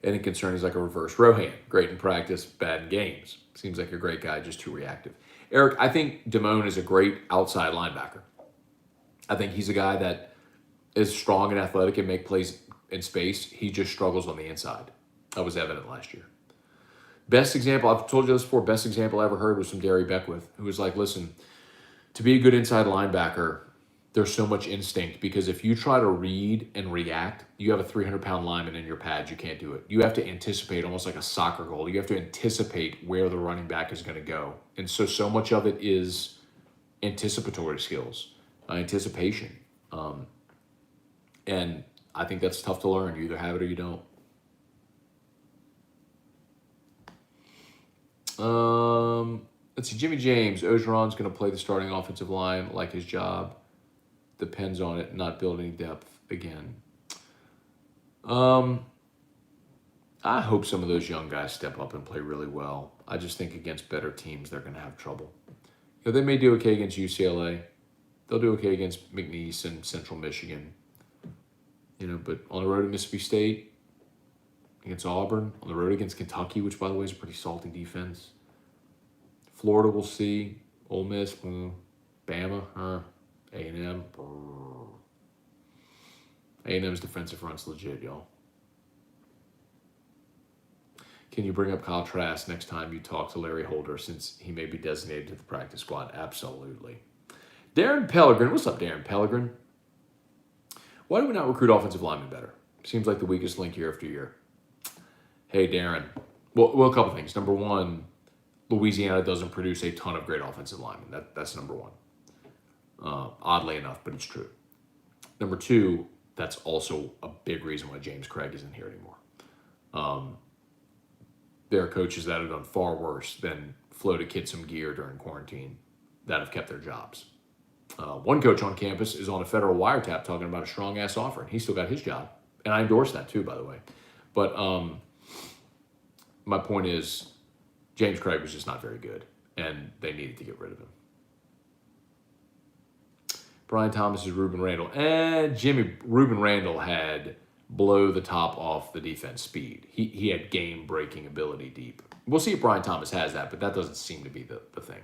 Any concern is like a reverse Rohan. Great in practice, bad in games. Seems like a great guy, just too reactive. Eric, I think Damone is a great outside linebacker. I think he's a guy that is strong and athletic and make plays in space. He just struggles on the inside. That was evident last year. Best example, I've told you this before, best example I ever heard was from Gary Beckwith, who was like, listen, to be a good inside linebacker, there's so much instinct, because if you try to read and react, you have a 300-pound lineman in your pads. You can't do it. You have to anticipate, almost like a soccer goal. You have to anticipate where the running back is going to go. And so much of it is anticipatory skills, anticipation. And I think that's tough to learn. You either have it or you don't. Let's see. Jimmy James. Ogeron's going to play the starting offensive line like his job. Depends on it, not building depth again. I hope some of those young guys step up and play really well. I just think against better teams, they're going to have trouble. You know, they may do okay against UCLA. They'll do okay against McNeese and Central Michigan. You know, but on the road at Mississippi State, against Auburn, on the road against Kentucky, which, by the way, is a pretty salty defense. Florida, we'll see. Ole Miss, Bama, A&M. A&M's defensive front's legit, y'all. Can you bring up Kyle Trask next time you talk to Larry Holder, since he may be designated to the practice squad? Absolutely. Darren Pellegrin. What's up, Darren Pellegrin? Why do we not recruit offensive linemen better? Seems like the weakest link year after year. Hey, Darren. Well, a couple things. Number one, Louisiana doesn't produce a ton of great offensive linemen. That's number one. Oddly enough, but it's true. Number two, that's also a big reason why James Craig isn't here anymore. There are coaches that have done far worse than floated kids some gear during quarantine that have kept their jobs. One coach on campus is on a federal wiretap talking about a strong-ass offer, and he still got his job. And I endorse that too, by the way. But my point is, James Craig was just not very good, and they needed to get rid of him. Brian Thomas is Ruben Randall. Ruben Randall had blow the top off the defense speed. He had game-breaking ability deep. We'll see if Brian Thomas has that, but that doesn't seem to be the thing.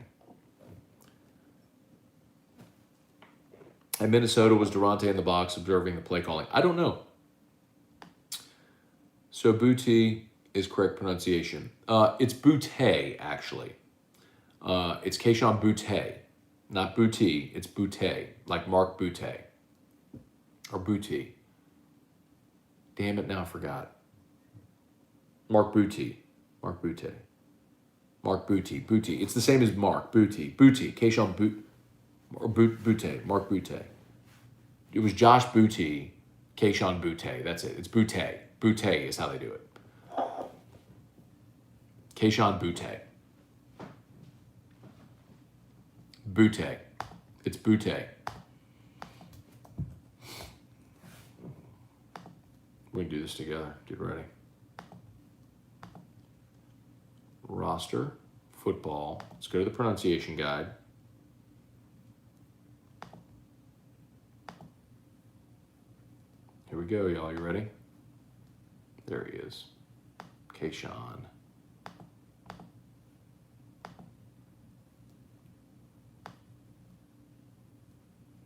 At Minnesota, was Durante in the box observing the play calling? I don't know. So Booty is correct pronunciation. It's Boutte, actually. It's Keyshawn Boutte. Not Booty, it's Boutte, like Mark Boutte. Or Booty. Damn it, now I forgot. Mark Booty. Mark Boutte. Mark Booty. Booty. It's the same as Mark. Booty. Booty. Keyshawn Boutte. Mark Boutte. It was Josh Booty, Keyshawn Boutte. That's it. It's Boutte. Boutte is how they do it. Keyshawn Boutte. Boutte. It's Boutte. We can do this together. Get ready. Roster, football. Let's go to the pronunciation guide. Here we go, y'all. You ready? There he is. Keyshawn.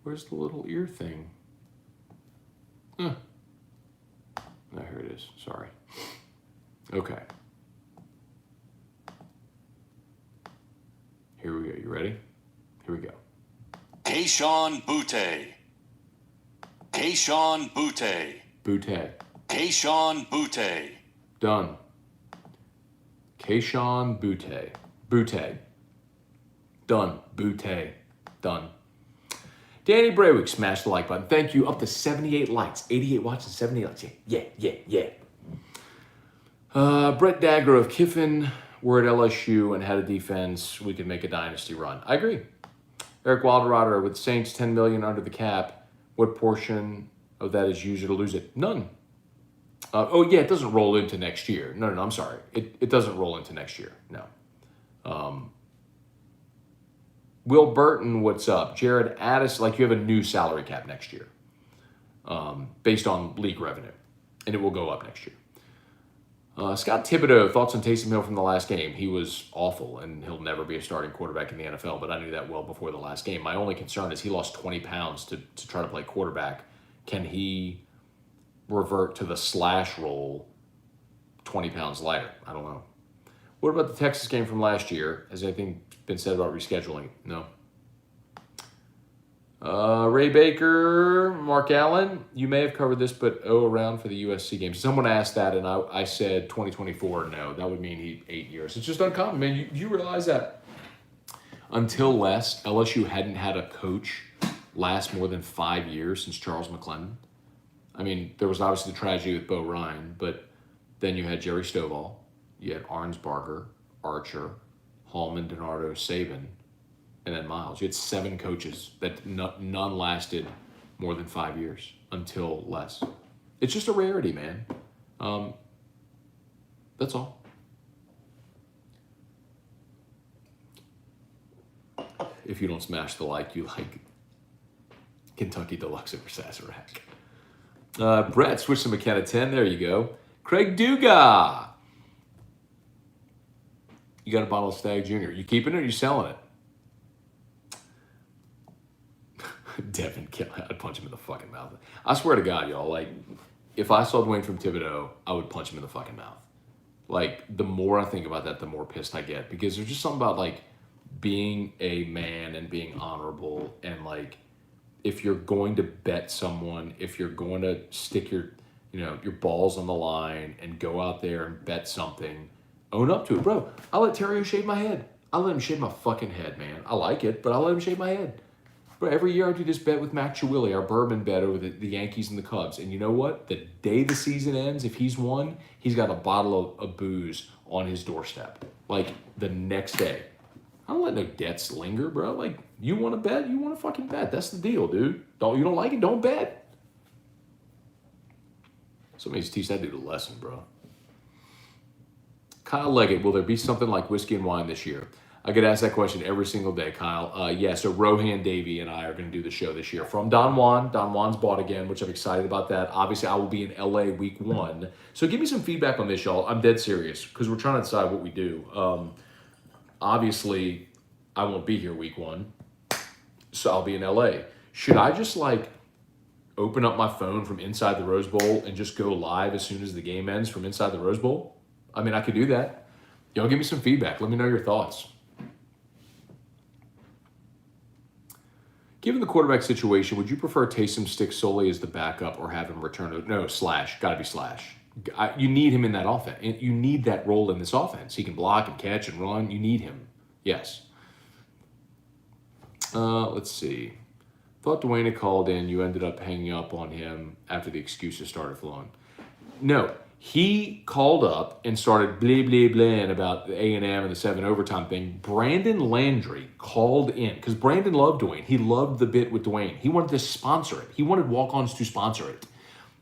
Where's the little ear thing? No, here it is. Sorry. Okay. Here we go. You ready? Here we go. Keyshawn Boutte. Keyshawn Boutte. Boutte. Keyshawn Boutte. Done. Keyshawn Boutte. Boutte. Done. Boutte. Done. Danny Braywick, smash the like button. Thank you. Up to 78 likes. 88 watches, 78 likes. Yeah. Brett Dagger of Kiffin. We're at LSU and had a defense. We could make a dynasty run. I agree. Eric Wilderrotter with Saints, $10 million under the cap. What portion of that is user to lose it? None. It doesn't roll into next year. No, I'm sorry. It doesn't roll into next year. No. Will Burton, what's up? Jared Addis, like you have a new salary cap next year based on league revenue, and it will go up next year. Scott Thibodeau, thoughts on Taysom Hill from the last game? He was awful, and he'll never be a starting quarterback in the NFL, but I knew that well before the last game. My only concern is he lost 20 pounds to try to play quarterback. Can he revert to the slash role 20 pounds lighter? I don't know. What about the Texas game from last year? Has anything been said about rescheduling? No. Ray Baker, Mark Allen, you may have covered this, but around for the USC game. Someone asked that, and I said 2024. No, that would mean 8 years. It's just uncommon, man. You realize that until LSU hadn't had a coach last more than 5 years since Charles McClendon. I mean, there was obviously the tragedy with Bo Ryan, but then you had Jerry Stovall, you had Arnsbarger, Archer, Hallman, DiNardo, Saban, and then Miles. You had 7 coaches that none lasted more than 5 years until less. It's just a rarity, man. That's all. If you don't smash the like, you like Kentucky Deluxe over Sazerac. Brett, switch to McKenna 10. There you go. Craig Duga. You got a bottle of Stag Jr. You keeping it or you selling it? Devin Kelly, I'd punch him in the fucking mouth. I swear to God, y'all, like, if I saw Dwayne from Thibodeau, I would punch him in the fucking mouth. Like, the more I think about that, the more pissed I get. Because there's just something about, like, being a man and being honorable. And, like, if you're going to bet someone, if you're going to stick your balls on the line and go out there and bet something, own up to it. Bro, I let Terrio shave my head. I let him shave my fucking head, man. I like it, but I let him shave my head. But every year I do this bet with Mac Chiwilli, our bourbon bet over the Yankees and the Cubs. And you know what? The day the season ends, if he's won, he's got a bottle of booze on his doorstep. Like, the next day. I don't let no debts linger, bro. Like, you want to bet? You want to fucking bet. That's the deal, dude. You don't like it? Don't bet. Somebody needs to teach that dude a lesson, bro. Kyle Leggett, will there be something like whiskey and wine this year? I get asked that question every single day, Kyle. Yeah, so Rohan Davey and I are going to do the show this year from Don Juan. Don Juan's bought again, which I'm excited about that. Obviously, I will be in LA week 1. So give me some feedback on this, y'all. I'm dead serious because we're trying to decide what we do. Obviously, I won't be here week 1, so I'll be in LA. Should I just, like, open up my phone from inside the Rose Bowl and just go live as soon as the game ends from inside the Rose Bowl? I mean, I could do that. Y'all give me some feedback. Let me know your thoughts. Given the quarterback situation, would you prefer Taysom stick solely as the backup or have him return to... No, Slash. Got to be Slash. You need him in that offense. You need that role in this offense. He can block and catch and run. You need him. Yes. Let's see. Thought Dwayne had called in. You ended up hanging up on him after the excuses started flowing. No. He called up and started blah about the A&M and the 7 overtime thing. Brandon Landry called in because Brandon loved Dwayne. He loved the bit with Dwayne. He wanted to sponsor it. He wanted walk-ons to sponsor it.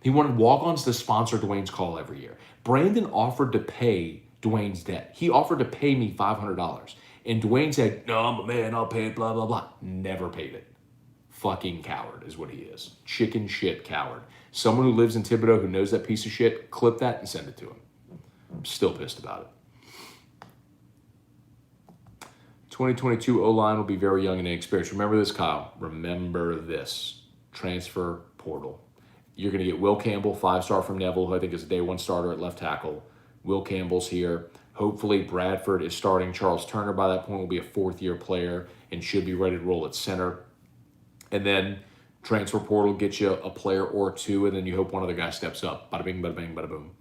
He wanted walk-ons to sponsor Dwayne's call every year. Brandon offered to pay Dwayne's debt. He offered to pay me $500. And Dwayne said, no, I'm a man, I'll pay it, blah, blah, blah. Never paid it. Fucking coward is what he is. Chicken shit coward. Someone who lives in Thibodeau who knows that piece of shit, clip that and send it to him. I'm still pissed about it. 2022 O-line will be very young and inexperienced. Remember this, Kyle. Remember this. Transfer portal. You're going to get Will Campbell, 5-star from Neville, who I think is a day 1 starter at left tackle. Will Campbell's here. Hopefully Bradford is starting. Charles Turner by that point will be a 4th-year player and should be ready to roll at center. And then transfer portal gets you a player or 2, and then you hope one other guy steps up. Bada bing, bada bang, bada boom.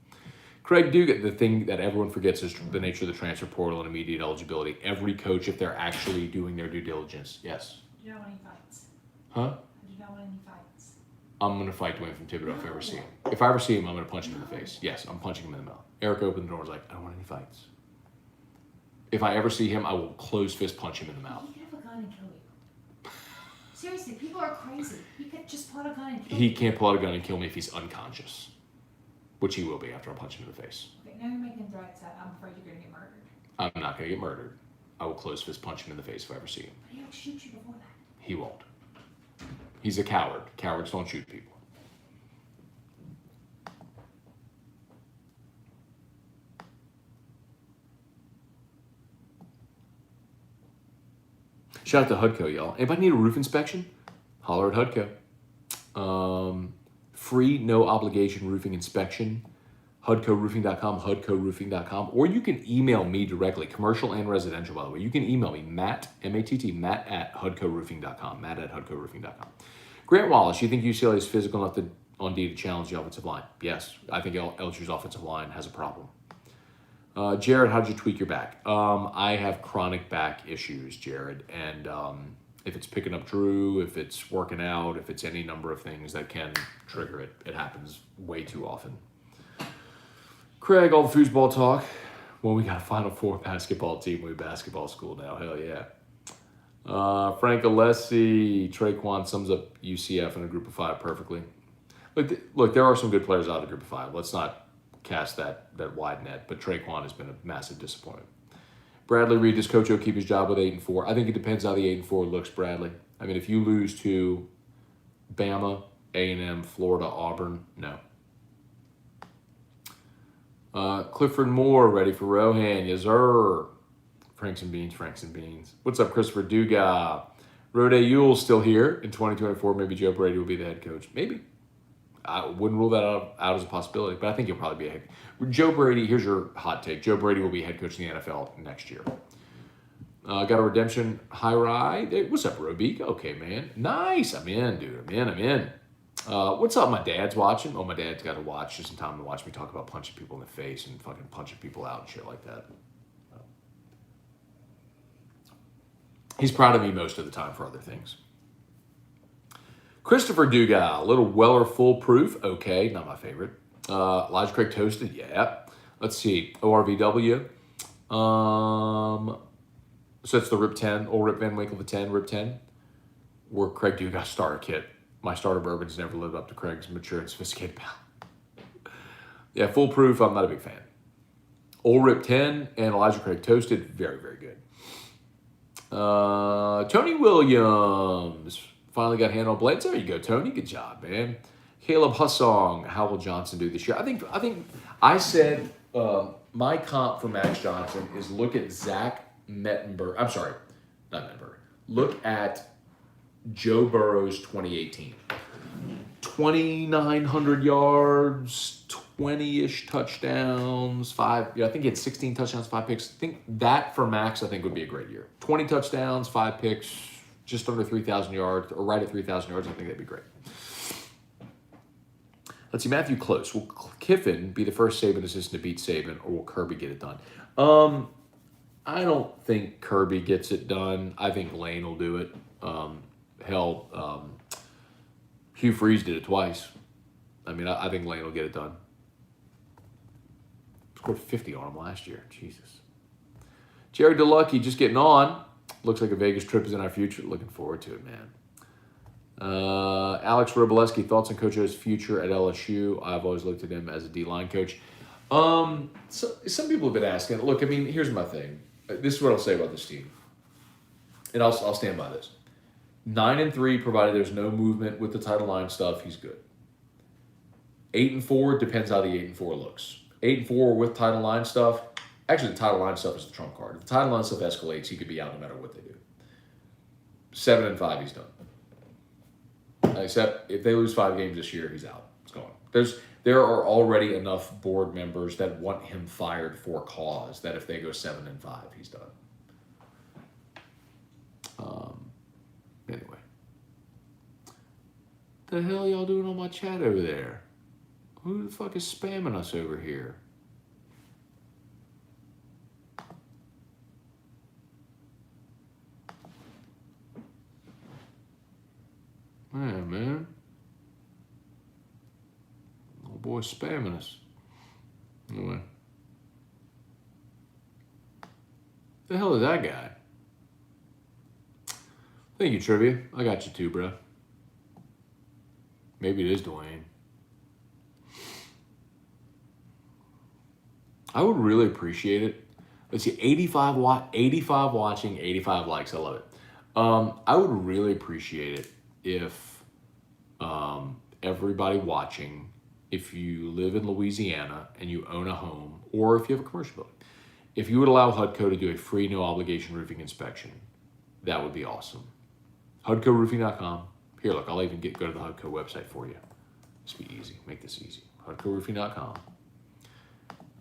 Craig Dugan, the thing that everyone forgets is the nature of the transfer portal and immediate eligibility. Every coach, if they're actually doing their due diligence. Yes? Do you not want any fights? Huh? I do not want any fights. I'm going to fight Dwayne from Thibodeau if I ever see him. If I ever see him, I'm going to punch him in the face. Yes, I'm punching him in the mouth. Eric opened the door and was like, I don't want any fights. If I ever see him, I will close fist punch him in the mouth. He could have a gun and kill you. Seriously, people are crazy. He could just pull out a gun and kill He you. can't pull out a gun and kill me if he's unconscious, which he will be after I punch him in the face. Okay, now you're making threats that I'm afraid you're going to get murdered. I'm not going to get murdered. I will close fist punch him in the face if I ever see him. But he'll shoot you before that. He won't. He's a coward. Cowards don't shoot people. Shout out to Hutco, y'all. Anybody need a roof inspection? Holler at Hutco. Free, no obligation roofing inspection. HutcoRoofing.com, HutcoRoofing.com, or you can email me directly, commercial and residential, by the way. You can email me, Matt, M-A-T-T, Matt at HutcoRoofing.com, Matt at HutcoRoofing.com. Grant Wallace, you think UCLA is physical enough on D to challenge the offensive line? Yes, I think LSU's offensive line has a problem. Jared, how did you tweak your back? I have chronic back issues, Jared, and if it's picking up Drew, if it's working out, if it's any number of things that can trigger it, it happens way too often. Craig, all the foosball talk. Well, we got a Final Four basketball team. We're a basketball school now. Hell yeah. Frank Alessi, Traquan sums up UCF in a group of 5 perfectly. Look, there are some good players out of the group of 5. Let's not cast that wide net, but Traquan has been a massive disappointment. Bradley Reed, does Coach O keep his job with 8-4? I think it depends how the 8-4 looks, Bradley. I mean, if you lose to Bama, A&M, Florida, Auburn, no. Clifford Moore, ready for Rohan. Yes, sir. Franks and Beans. What's up, Christopher Duga? Rode Yule's still here in 2024. Maybe Joe Brady will be the head coach. Maybe. I wouldn't rule that out as a possibility, but I think he'll probably be a head coach. Joe Brady, here's your hot take. Joe Brady will be head coach in the NFL next year. Got a redemption. Hi, Rye. Hey, what's up, Robeek? Okay, man. Nice. I'm in, dude. I'm in. What's up? My dad's watching. Oh, my dad's got to watch just in time to watch me talk about punching people in the face and fucking punching people out and shit like that. He's proud of me most of the time for other things. Christopher Duga, a little Weller foolproof. Okay, not my favorite. Elijah Craig toasted. Yeah. Let's see. ORVW. So that's the Rip 10. Old Rip Van Winkle, the 10, Rip 10. Where Craig Duga starter kit. My starter bourbon's never lived up to Craig's mature and sophisticated palate. Yeah, foolproof, I'm not a big fan. Old Rip 10 and Elijah Craig toasted. Very, very good. Tony Williams. Finally got hand on blades. There you go, Tony. Good job, man. Caleb Hussong. How will Johnson do this year? I said my comp for Max Johnson is look at Zach Mettenberg. I'm sorry, not Mettenberg. Look at Joe Burrow's 2018. 2,900 yards, 20-ish touchdowns, I think he had 16 touchdowns, 5 picks. I think that for Max, would be a great year. 20 touchdowns, 5 picks, just under 3,000 yards, or right at 3,000 yards. I think that'd be great. Let's see, Matthew Close. Will Kiffin be the first Saban assistant to beat Saban, or will Kirby get it done? I don't think Kirby gets it done. I think Lane will do it. Hugh Freeze did it twice. I think Lane will get it done. Scored 50 on him last year. Jesus. Jerry DeLucky just getting on. Looks like a Vegas trip is in our future. Looking forward to it, man. Alex Roboleski, thoughts on Coach O's future at LSU? I've always looked at him as a D-line coach. So some people have been asking. Look, here's my thing. This is what I'll say about this team. And I'll stand by this. 9-3, provided there's no movement with the title line stuff, he's good. 8-4, depends how the 8-4 looks. 8-4 with title line stuff. Actually, the title line stuff is the trump card. If the title line stuff escalates, he could be out no matter what they do. 7-5, he's done. Except if they lose 5 games this year, he's out. It's gone. There are already enough board members that want him fired for cause that if they go 7-5, he's done. Anyway. The hell y'all doing on my chat over there? Who the fuck is spamming us over here? Man, man. Old boy spamming us. Anyway. The hell is that guy? Thank you, Trivia. I got you too, bro. Maybe it is Dwayne. I would really appreciate it. Let's see, 85 watching, 85 likes. I love it. I would really appreciate it if everybody watching, if you live in Louisiana and you own a home, or if you have a commercial building, if you would allow Hutco to do a free, no obligation roofing inspection, that would be awesome. HutcoRoofing.com. Here, look, I'll even go to the Hutco website for you. This be easy. Make this easy. HutcoRoofing.com.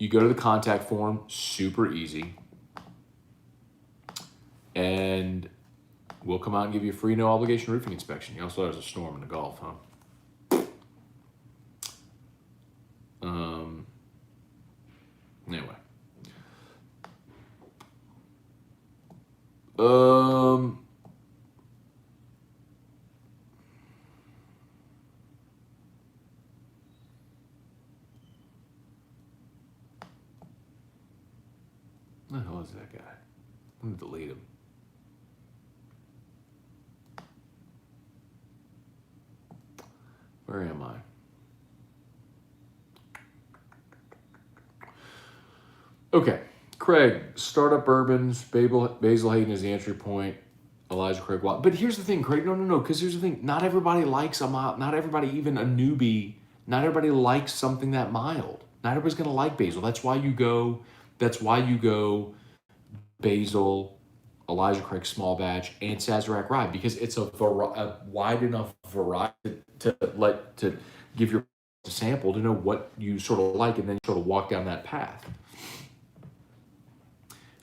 You go to the contact form, super easy. And we'll come out and give you a free no obligation roofing inspection. You also thought it was a storm in the Gulf, huh? Anyway. Who the hell is that guy? I'm gonna delete him. Where am I? Okay, Craig, startup bourbons, Basil Hayden is the entry point. Elijah Craig Watt. But here's the thing, Craig. No. Because here's the thing. Not everybody likes a mild. Not everybody, even a newbie. Not everybody likes something that mild. Not everybody's gonna like basil. That's why you go. Basil, Elijah Craig small batch, and Sazerac rye, because it's a wide enough variety to give your sample to know what you sort of like, and then sort of walk down that path.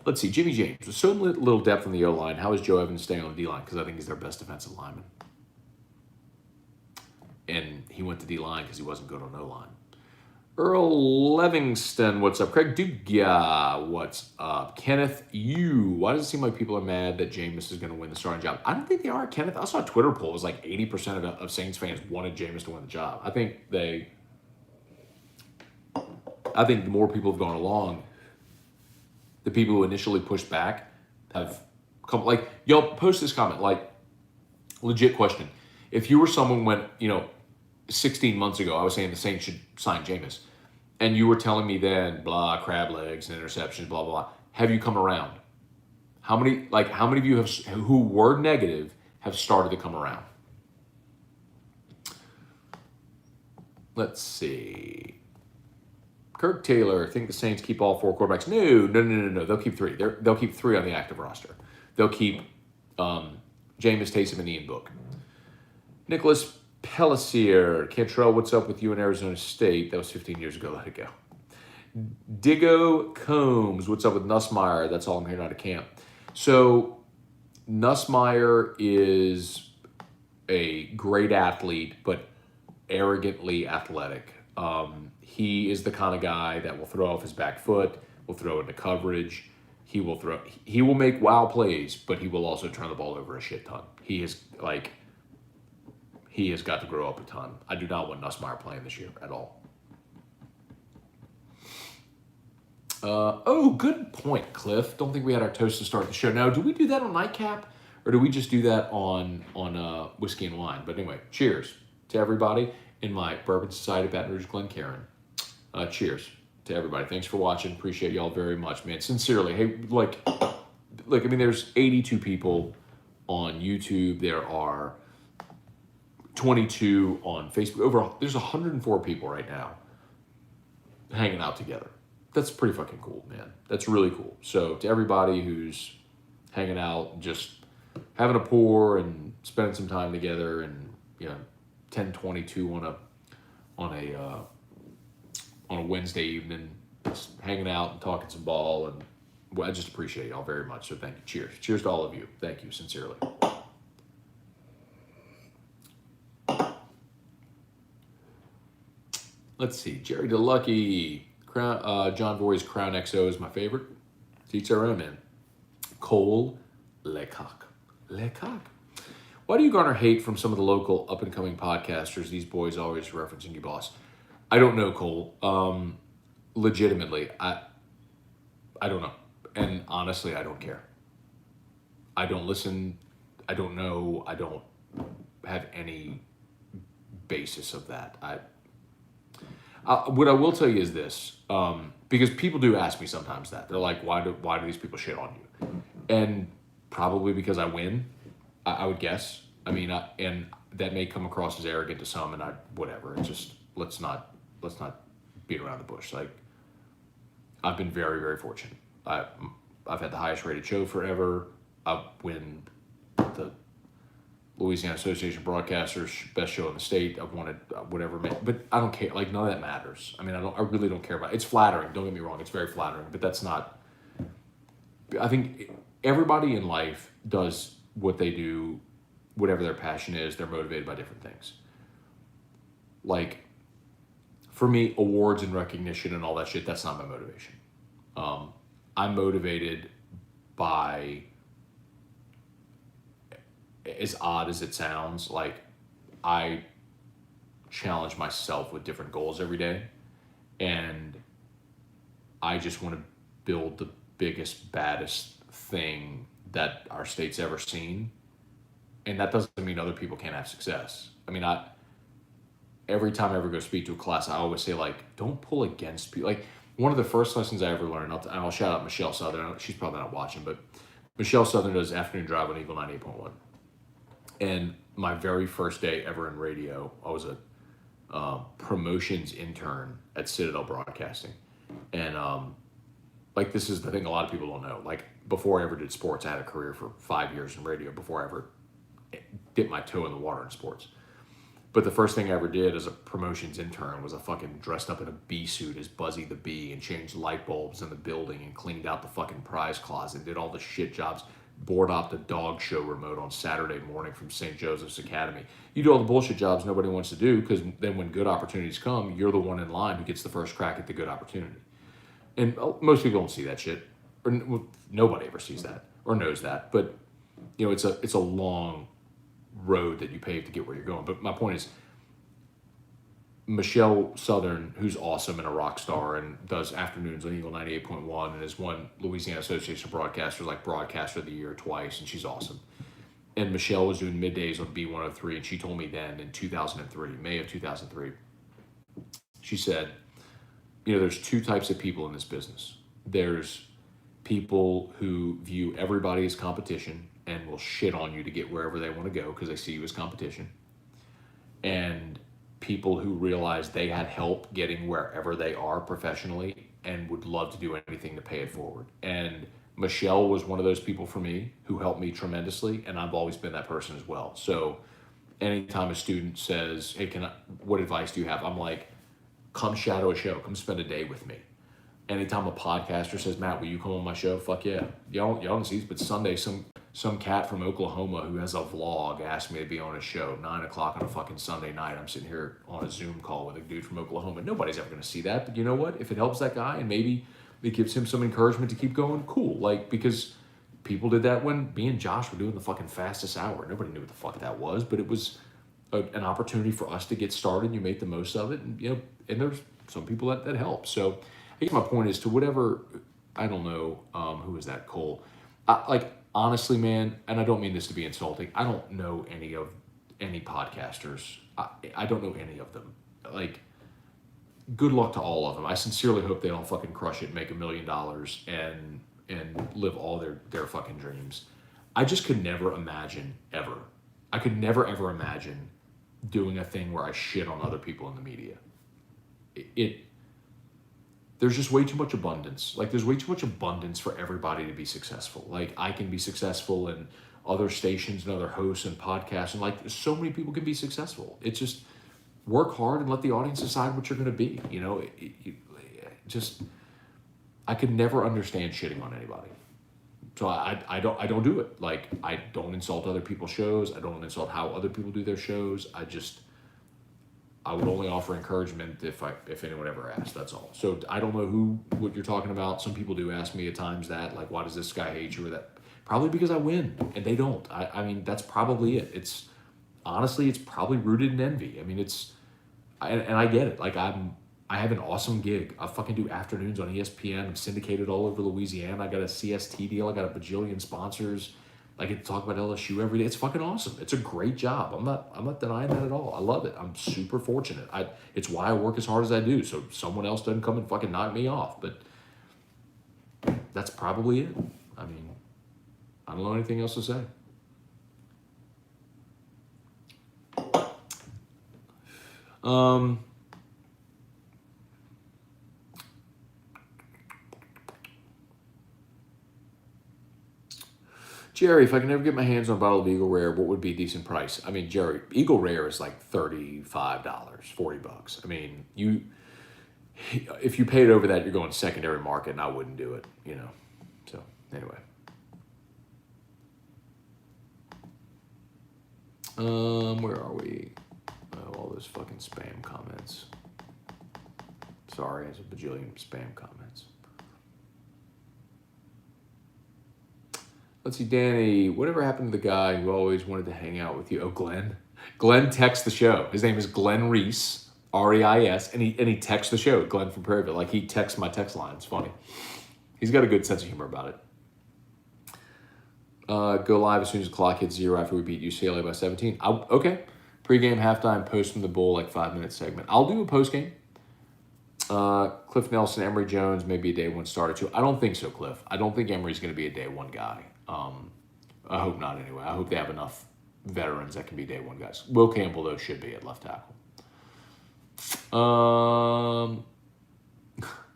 Let's see, Jimmy James. With so little depth on the O-line, how is Joe Evans staying on the D-line? Because I think he's their best defensive lineman. And he went to D-line because he wasn't good on O-line. Earl Levingston, what's up? Craig Dugia, what's up? Kenneth Yu, why does it seem like people are mad that Jameis is going to win the starting job? I don't think they are, Kenneth. I saw a Twitter poll. It was like 80% of Saints fans wanted Jameis to win the job. I think the more people have gone along, the people who initially pushed back have come, like, y'all post this comment, like, legit question. If you were someone when, 16 months ago, I was saying the Saints should sign Jameis, and you were telling me then, blah, crab legs and interceptions, blah, blah, blah. Have you come around? How many of you who were negative have started to come around? Let's see. Kirk Taylor, think the Saints keep all 4 quarterbacks? No. They'll keep 3. They'll keep 3 on the active roster. They'll keep Jameis, Taysom, and Ian Book. Nicholas Pellissier, Cantrell, what's up with you in Arizona State? That was 15 years ago. Let it go. Diggo Combs, what's up with Nussmeier? That's all I'm hearing out of camp. So Nussmeier is a great athlete, but arrogantly athletic. He is the kind of guy that will throw off his back foot, will throw into coverage. He will make wow plays, but he will also turn the ball over a shit ton. He has got to grow up a ton. I do not want Nussmeier playing this year at all. Good point, Cliff. Don't think we had our toast to start the show. Now, do we do that on Nightcap, or do we just do that on Whiskey and Wine? But anyway, cheers to everybody in my Bourbon Society Baton Rouge Glencairn. Cheers to everybody. Thanks for watching. Appreciate y'all very much, man. Sincerely. Hey, there's 82 people on YouTube. There are 22 on Facebook. There's 104 people right now hanging out together. That's pretty fucking cool, man. That's really cool. So to everybody who's hanging out, just having a pour and spending some time together, and 10:22 on a Wednesday evening, just hanging out and talking some ball, and I just appreciate y'all very much. So thank you. Cheers. Cheers to all of you. Thank you sincerely. Let's see. Jerry DeLucky. John Voorhees Crown XO is my favorite. To each their own, man. Cole Lecoq. Why do you garner hate from some of the local up-and-coming podcasters? These boys always referencing you, boss. I don't know, Cole. Legitimately, I don't know. And honestly, I don't care. I don't listen. I don't know. I don't have any basis of that. What I will tell you is this, because people do ask me sometimes that. They're like, why do these people shit on you? And probably because I win, I would guess. I mean, and that may come across as arrogant to some, and whatever. It's just, let's not beat around the bush. Like, I've been very, very fortunate. I've had the highest rated show forever. I win the Louisiana Association of Broadcasters, best show in the state. I've won it, whatever. But I don't care. Like, none of that matters. I mean, I really don't care about it. It's flattering. Don't get me wrong. It's very flattering. But that's not. I think everybody in life does what they do, whatever their passion is. They're motivated by different things. Like, for me, awards and recognition and all that shit, that's not my motivation. I'm motivated by, as odd as it sounds, like, I challenge myself with different goals every day, and I just want to build the biggest, baddest thing that our state's ever seen. And that doesn't mean other people can't have success. I mean, every time I ever go speak to a class, I always say, like, don't pull against people. Like, one of the first lessons I ever learned, and I'll shout out Michelle Southern. She's probably not watching, but Michelle Southern does Afternoon Drive on Eagle 98.1. And my very first day ever in radio, I was a promotions intern at Citadel Broadcasting. And, like, this is the thing a lot of people don't know. Like, before I ever did sports, I had a career for 5 years in radio before I ever dipped my toe in the water in sports. But the first thing I ever did as a promotions intern was I fucking dressed up in a bee suit as Buzzy the Bee and changed light bulbs in the building and cleaned out the fucking prize closet, did all the shit jobs, board op the dog show remote on Saturday morning from St. Joseph's Academy. You do all the bullshit jobs nobody wants to do, because then when good opportunities come, you're the one in line who gets the first crack at the good opportunity. And most people don't see that shit, or nobody ever sees that or knows that. But you know, it's a long road that you pave to get where you're going. But my point is, Michelle Southern, who's awesome and a rock star and does afternoons on Eagle 98.1 and has won Louisiana Association of Broadcasters like Broadcaster of the Year twice, and she's awesome. And Michelle was doing middays on B103, and she told me then in 2003, May of 2003, she said, you know, there's two types of people in this business. There's people who view everybody as competition and will shit on you to get wherever they want to go because they see you as competition. And people who realize they had help getting wherever they are professionally and would love to do anything to pay it forward. And Michelle was one of those people for me who helped me tremendously, and I've always been that person as well. So anytime a student says, hey, what advice do you have? I'm like, come shadow a show, come spend a day with me. Anytime a podcaster says, Matt, will you come on my show? Fuck yeah. Y'all don't see this, but Sunday, some cat from Oklahoma who has a vlog asked me to be on a show, 9 o'clock on a fucking Sunday night. I'm sitting here on a Zoom call with a dude from Oklahoma. Nobody's ever going to see that, but you know what? If it helps that guy and maybe it gives him some encouragement to keep going, cool. Like, because people did that when me and Josh were doing the fucking fastest hour. Nobody knew what the fuck that was, but it was an opportunity for us to get started. You make the most of it, and you know, and there's some people that help. So I guess my point is, to whatever, I don't know, who is that, Cole? Like, honestly, man, and I don't mean this to be insulting, I don't know any podcasters. I don't know any of them. Like, good luck to all of them. I sincerely hope they all fucking crush it and make $1 million and live all their fucking dreams. I just could never imagine ever. I could never ever imagine doing a thing where I shit on other people in the media. There's just way too much abundance. Like, there's way too much abundance for everybody to be successful. Like, I can be successful and other stations and other hosts and podcasts, and like, so many people can be successful. It's just work hard and let the audience decide what you're going to be. You know, I could never understand shitting on anybody. So I don't do it. Like, I don't insult other people's shows. I don't insult how other people do their shows. I would only offer encouragement if anyone ever asked. That's all. So I don't know what you're talking about. Some people do ask me at times that, like, why does this guy hate you or that? Probably because I win and they don't. I mean, that's probably it. It's honestly, it's probably rooted in envy. I mean, and I get it. Like, I have an awesome gig. I fucking do afternoons on ESPN. I'm syndicated all over Louisiana. I got a CST deal. I got a bajillion sponsors. I get to talk about LSU every day. It's fucking awesome. It's a great job. I'm not denying that at all. I love it. I'm super fortunate. It's why I work as hard as I do, so someone else doesn't come and fucking knock me off. But that's probably it. I mean, I don't know anything else to say. Jerry, if I can ever get my hands on a bottle of Eagle Rare, what would be a decent price? I mean, Jerry, Eagle Rare is like $35, $40. I mean, if you paid over that, you're going secondary market, and I wouldn't do it, you know. So, anyway. Where are we? Oh, all those fucking spam comments. Sorry, there's a bajillion spam comments. Let's see, Danny, whatever happened to the guy who always wanted to hang out with you? Oh, Glenn. Glenn texts the show. His name is Glenn Reese, R-E-I-S, and he texts the show, Glenn from Prairieville. Like, he texts my text line. It's funny. He's got a good sense of humor about it. Go live as soon as the clock hits 0 after we beat UCLA by 17. Okay. Pre-game, halftime, post from the bowl, like 5-minute segment. I'll do a post-game. Cliff Nelson, Emory Jones, maybe a day one starter too. I don't think so, Cliff. I don't think Emory's going to be a day one guy. I hope not anyway. I hope they have enough veterans that can be day one guys. Will Campbell, though, should be at left tackle.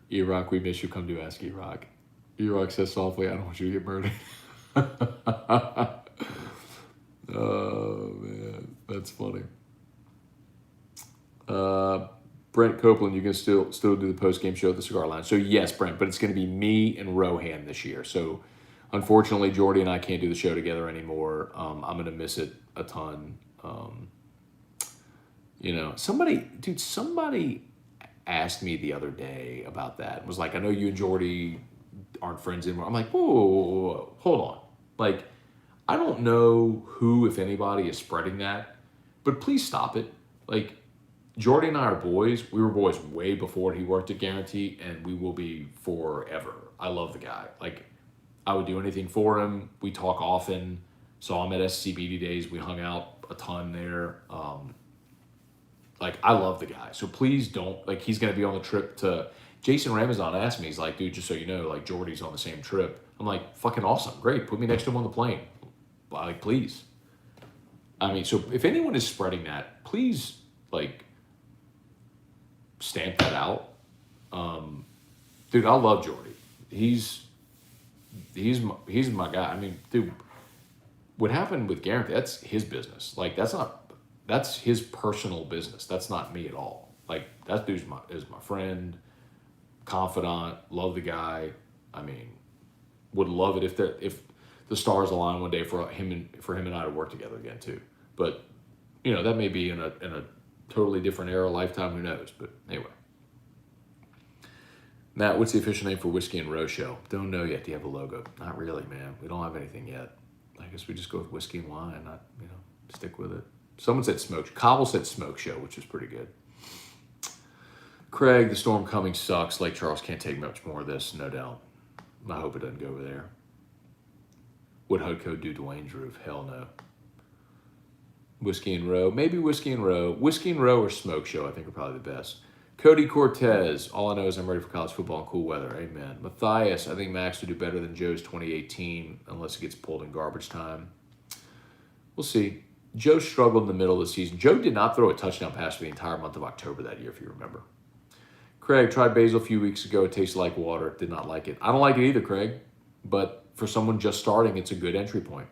E-Rock, we miss you. Come to ask E-Rock. E-Rock says softly, I don't want you to get murdered. Oh, man. That's funny. Brent Copeland, you can still do the post-game show at the Cigar Lounge. So, yes, Brent, but it's going to be me and Rohan this year. So, unfortunately, Jordy and I can't do the show together anymore. I'm going to miss it a ton. Somebody asked me the other day about that. It was like, I know you and Jordy aren't friends anymore. I'm like, whoa, hold on. Like, I don't know who, if anybody, is spreading that, but please stop it. Like, Jordy and I are boys. We were boys way before he worked at Guarantee, and we will be forever. I love the guy. Like, I would do anything for him. We talk often. Saw him at SCBD days. We hung out a ton there. I love the guy. So please don't, like, he's going to be on the trip to, Jason Ramazan asked me, he's like, dude, just so you know, like, Jordy's on the same trip. I'm like, fucking awesome. Great. Put me next to him on the plane. Like, please. I mean, so if anyone is spreading that, please, like, stamp that out. Dude, I love Jordy. He's my guy. I mean, dude, what happened with Guarantee, that's his business. Like, that's his personal business. That's not me at all. Like, that dude is my friend, confidant, love the guy. I mean, would love it if the stars align one day for him and I to work together again too. But, you know, that may be in a totally different era, lifetime, who knows. But anyway. Matt, what's the official name for Whiskey and Row Show? Don't know yet. Do you have a logo? Not really, man. We don't have anything yet. I guess we just go with Whiskey and Wine, not, stick with it. Someone said Smoke. Cobble said Smoke Show, which is pretty good. Craig, the storm coming sucks. Lake Charles can't take much more of this, no doubt. I hope it doesn't go over there. Would Hutco do Dwayne's roof? Hell no. Whiskey and Row. Maybe Whiskey and Row. Whiskey and Row or Smoke Show, I think, are probably the best. Cody Cortez. All I know is I'm ready for college football and cool weather. Amen. Matthias. I think Max would do better than Joe's 2018 unless it gets pulled in garbage time. We'll see. Joe struggled in the middle of the season. Joe did not throw a touchdown pass for the entire month of October that year, if you remember. Craig, tried basil a few weeks ago. It tasted like water. Did not like it. I don't like it either, Craig. But for someone just starting, it's a good entry point.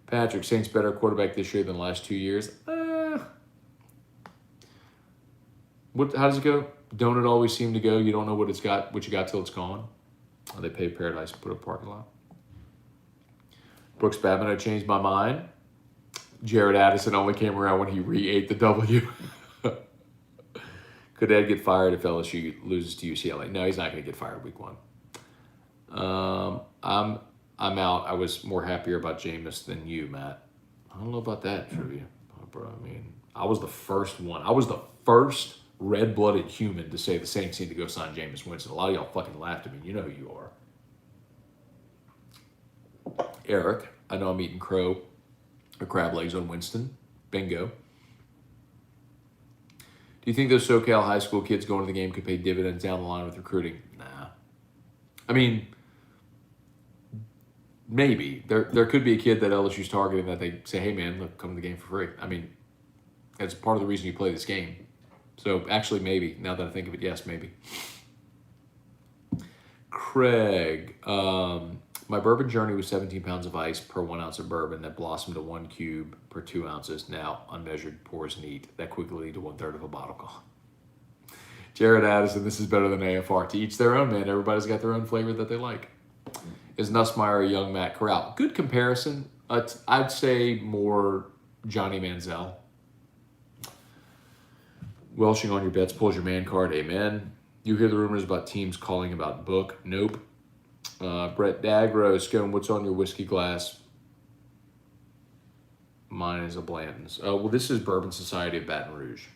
Patrick, Saints better quarterback this year than the last 2 years. How does it go? Don't it always seem to go? You don't know what you got till it's gone. Oh, they pay Paradise to put up a parking lot. Brooks Babineau changed my mind. Jared Addison only came around when he re-ate the W. Could Ed get fired if LSU loses to UCLA? No, he's not going to get fired week 1. I'm out. I was more happier about Jameis than you, Matt. I don't know about that trivia, bro. I mean, I was the first one. I was the first red-blooded human to say the Saints need to go sign Jameis Winston. A lot of y'all fucking laughed at me. You know who you are. Eric, I know I'm eating crab legs on Winston. Bingo. Do you think those SoCal high school kids going to the game could pay dividends down the line with recruiting? Nah. I mean, maybe. There could be a kid that LSU's targeting that they say, hey, man, look, come to the game for free. I mean, that's part of the reason you play this game. So, actually, maybe. Now that I think of it, yes, maybe. Craig, My bourbon journey was 17 pounds of ice per 1 ounce of bourbon that blossomed to 1 cube per 2 ounces. Now unmeasured pours neat. That quickly lead to 1/3 of a bottle gone. Jared Addison, this is better than AFR. To each their own, man. Everybody's got their own flavor that they like. Is Nussmeier a young Matt Corral? Good comparison. I'd say more Johnny Manziel. Welshing on your bets pulls your man card. Amen. You hear the rumors about teams calling about Book. Nope. Brett Dagro, Scone, what's on your whiskey glass? Mine is a Blanton's. Well, this is Bourbon Society of Baton Rouge,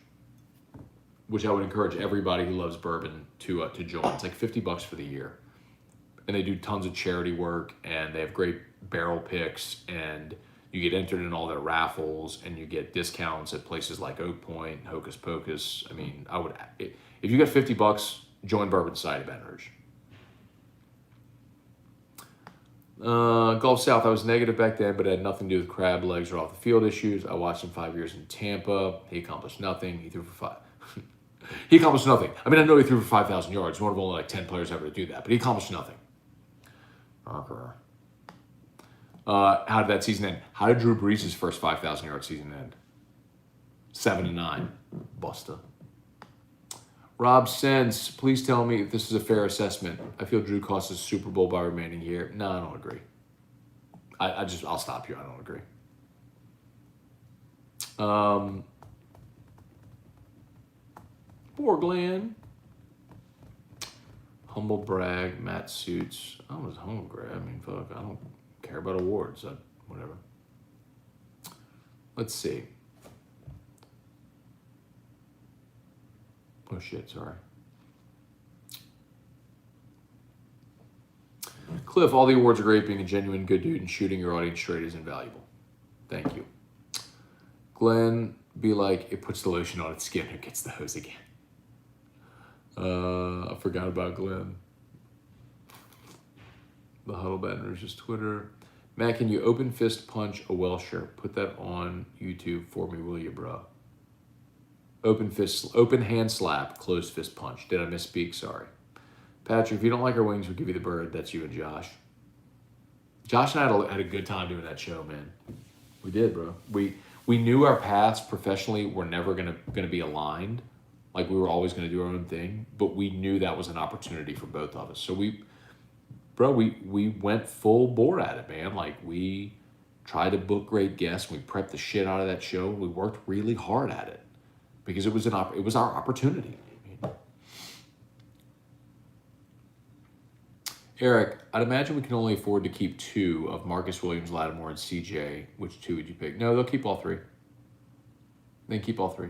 which I would encourage everybody who loves bourbon to join. It's like $50 for the year. And they do tons of charity work, and they have great barrel picks, and you get entered in all their raffles, and you get discounts at places like Oak Point, Hocus Pocus. I mean, if you got $50, join Bourbon Society of Baton Rouge. Gulf South, I was negative back then, but it had nothing to do with crab legs or off the field issues. I watched him 5 years in Tampa. He accomplished nothing. He threw for 5. He accomplished nothing. I mean, I know he threw for 5,000 yards. One of only like 10 players ever to do that, but he accomplished nothing. How did that season end? How did Drew Brees' first 5,000 yard season end? 7-9. Busta. Rob Sense, please tell me if this is a fair assessment. I feel Drew cost us Super Bowl by remaining here. No, I don't agree. I'll stop here. I don't agree. Borgland. Humble brag, Matt Suits. I was hungry. I mean, fuck, I don't care about awards. Whatever. Let's see. Oh shit, sorry. Cliff, all the awards are great. Being a genuine good dude and shooting your audience straight is invaluable. Thank you. Glenn, be like, it puts the lotion on its skin. Who gets the hose again? I forgot about Glenn. The Huddle Baton Rouge's Twitter. Matt, can you open fist punch a Welsher? Put that on YouTube for me, will you, bro? Open hand slap, closed fist punch. Did I misspeak? Sorry. Patrick, if you don't like our wings, we'll give you the bird. That's you and Josh. Josh and I had a good time doing that show, man. We did, bro. We knew our paths professionally were never gonna be aligned. Like we were always gonna do our own thing, but we knew that was an opportunity for both of us. So we went full bore at it, man. Like we tried to book great guests. We prepped the shit out of that show. We worked really hard at it because it was our opportunity. Eric, I'd imagine we can only afford to keep 2 of Marcus Williams, Lattimore, and CJ. Which 2 would you pick? No, they'll keep all 3. They keep all 3.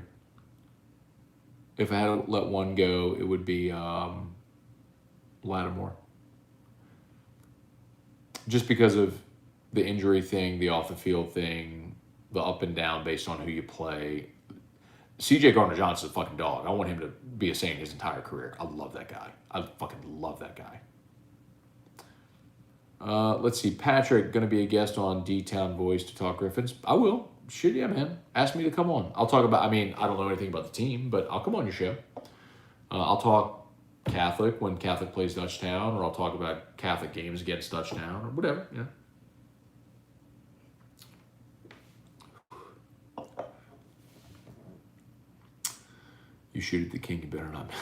If I had to let one go, it would be Lattimore. Just because of the injury thing, the off the field thing, the up and down based on who you play. CJ Gardner-Johnson's a fucking dog. I want him to be a Saint his entire career. I love that guy. I fucking love that guy. Let's see. Patrick, going to be a guest on D-Town Voice to talk Griffins. I will. Shit, yeah, man. Ask me to come on. I'll talk about, I don't know anything about the team, but I'll come on your show. I'll talk Catholic when Catholic plays Dutchtown, or I'll talk about Catholic games against Dutchtown, or whatever, yeah. You shoot at the king, you better not miss.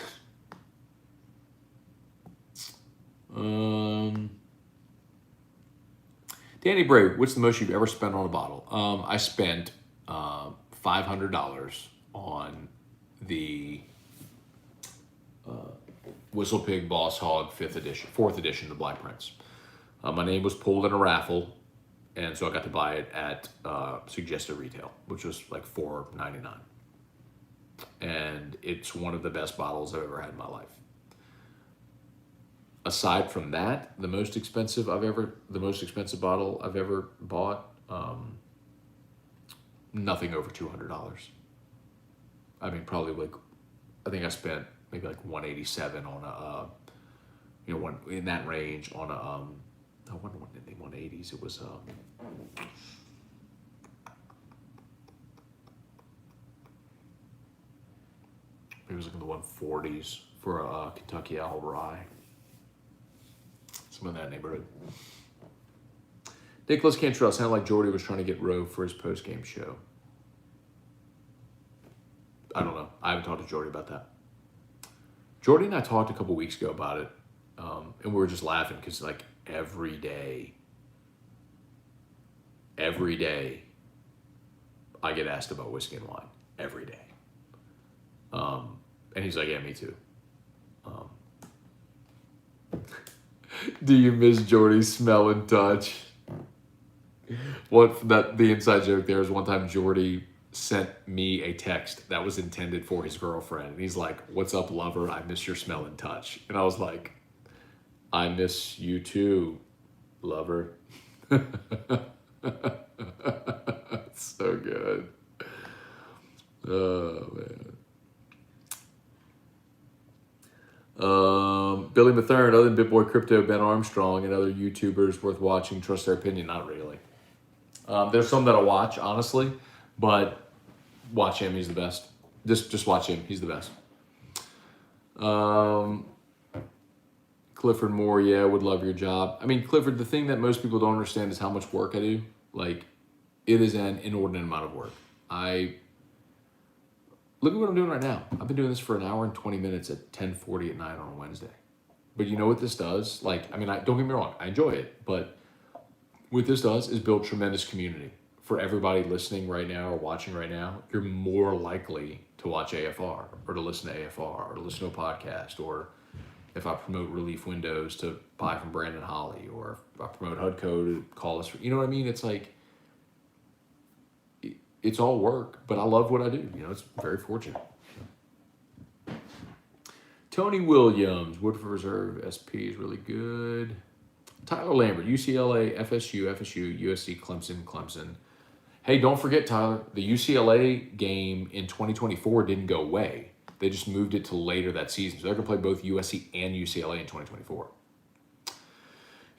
Danny Brave, what's the most you've ever spent on a bottle? I spent $500 on the Whistle Pig Boss Hog 4th edition, the Black Prince. My name was pulled in a raffle, and so I got to buy it at suggested retail, which was like $4.99. And it's one of the best bottles I've ever had in my life. Aside from that, the most expensive bottle I've ever bought, nothing over $200. Probably like, I think I spent maybe like $187 on a, one in that range on a, I wonder what in the 180s it was. It was like in the 140s for a Kentucky Owl Rye. Some in that neighborhood. Nicholas Cantrell sounded like Jordy was trying to get Roe for his post-game show. I don't know. I haven't talked to Jordy about that. Jordy and I talked a couple weeks ago about it, and we were just laughing because like every day, I get asked about whiskey and wine every day. And he's like, yeah, me too. Do you miss Jordy's smell and touch? The inside joke there is one time Jordy sent me a text that was intended for his girlfriend. And he's like, what's up, lover? I miss your smell and touch. And I was like, I miss you too, lover. So good. Oh, man. Billy Mathern, other than BitBoy Crypto, Ben Armstrong, and other YouTubers worth watching, trust their opinion? Not really. There's some that I'll watch, honestly, but watch him. He's the best. Just watch him. He's the best. Clifford Moore, yeah, would love your job. I mean, Clifford, the thing that most people don't understand is how much work I do. Like, it is an inordinate amount of work. Look at what I'm doing right now. I've been doing this for an hour and 20 minutes at 10:40 at night on a Wednesday. But you know what this does? Like, I mean, don't get me wrong. I enjoy it. But what this does is build tremendous community. For everybody listening right now or watching right now, you're more likely to watch AFR or to listen to AFR or to listen to a podcast, or if I promote Relief Windows, to buy from Brandon Holly, or if I promote Hutco, to call us. You know what I mean? It's like, it's all work, but I love what I do. You know, it's very fortunate. Tony Williams, Woodford Reserve SP is really good. Tyler Lambert, UCLA, FSU, USC, Clemson. Hey, don't forget, Tyler, the UCLA game in 2024 didn't go away. They just moved it to later that season. So they're going to play both USC and UCLA in 2024.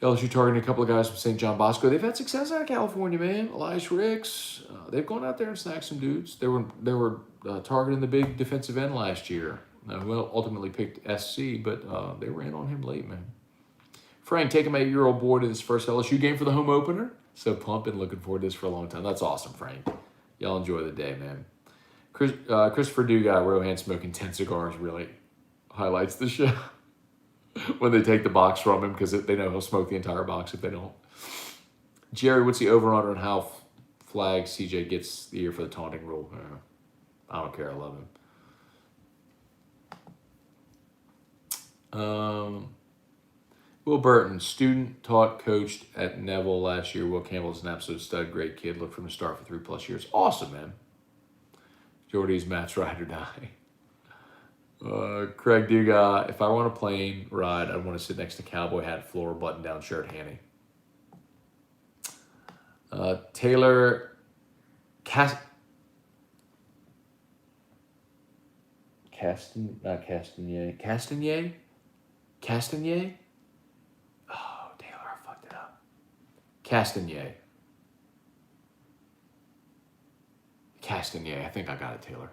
LSU targeting a couple of guys from St. John Bosco. They've had success out of California, man. Elias Ricks. They've gone out there and snagged some dudes. They were targeting the big defensive end last year. Who ultimately picked SC, but they ran on him late, man. Frank, taking my 8-year-old boy to this first LSU game for the home opener. So pumped and looking forward to this for a long time. That's awesome, Frank. Y'all enjoy the day, man. Christopher Dugai, Rohan smoking 10 cigars really highlights the show. When they take the box from him, because they know he'll smoke the entire box if they don't. Jerry, what's the over-under on how flag CJ gets the year for the taunting rule? I don't care. I love him. Will Burton, student, taught, coached at Neville last year. Will Campbell is an absolute stud, great kid. Looked from the start for 3+ years. Awesome, man. Jordy's Matt's ride or die. Craig Duga, if I want a plane ride, I'd want to sit next to cowboy hat, floor, button-down shirt, Hanny. Taylor Castanier? Oh, Taylor, I fucked it up. Castanier. I think I got it, Taylor.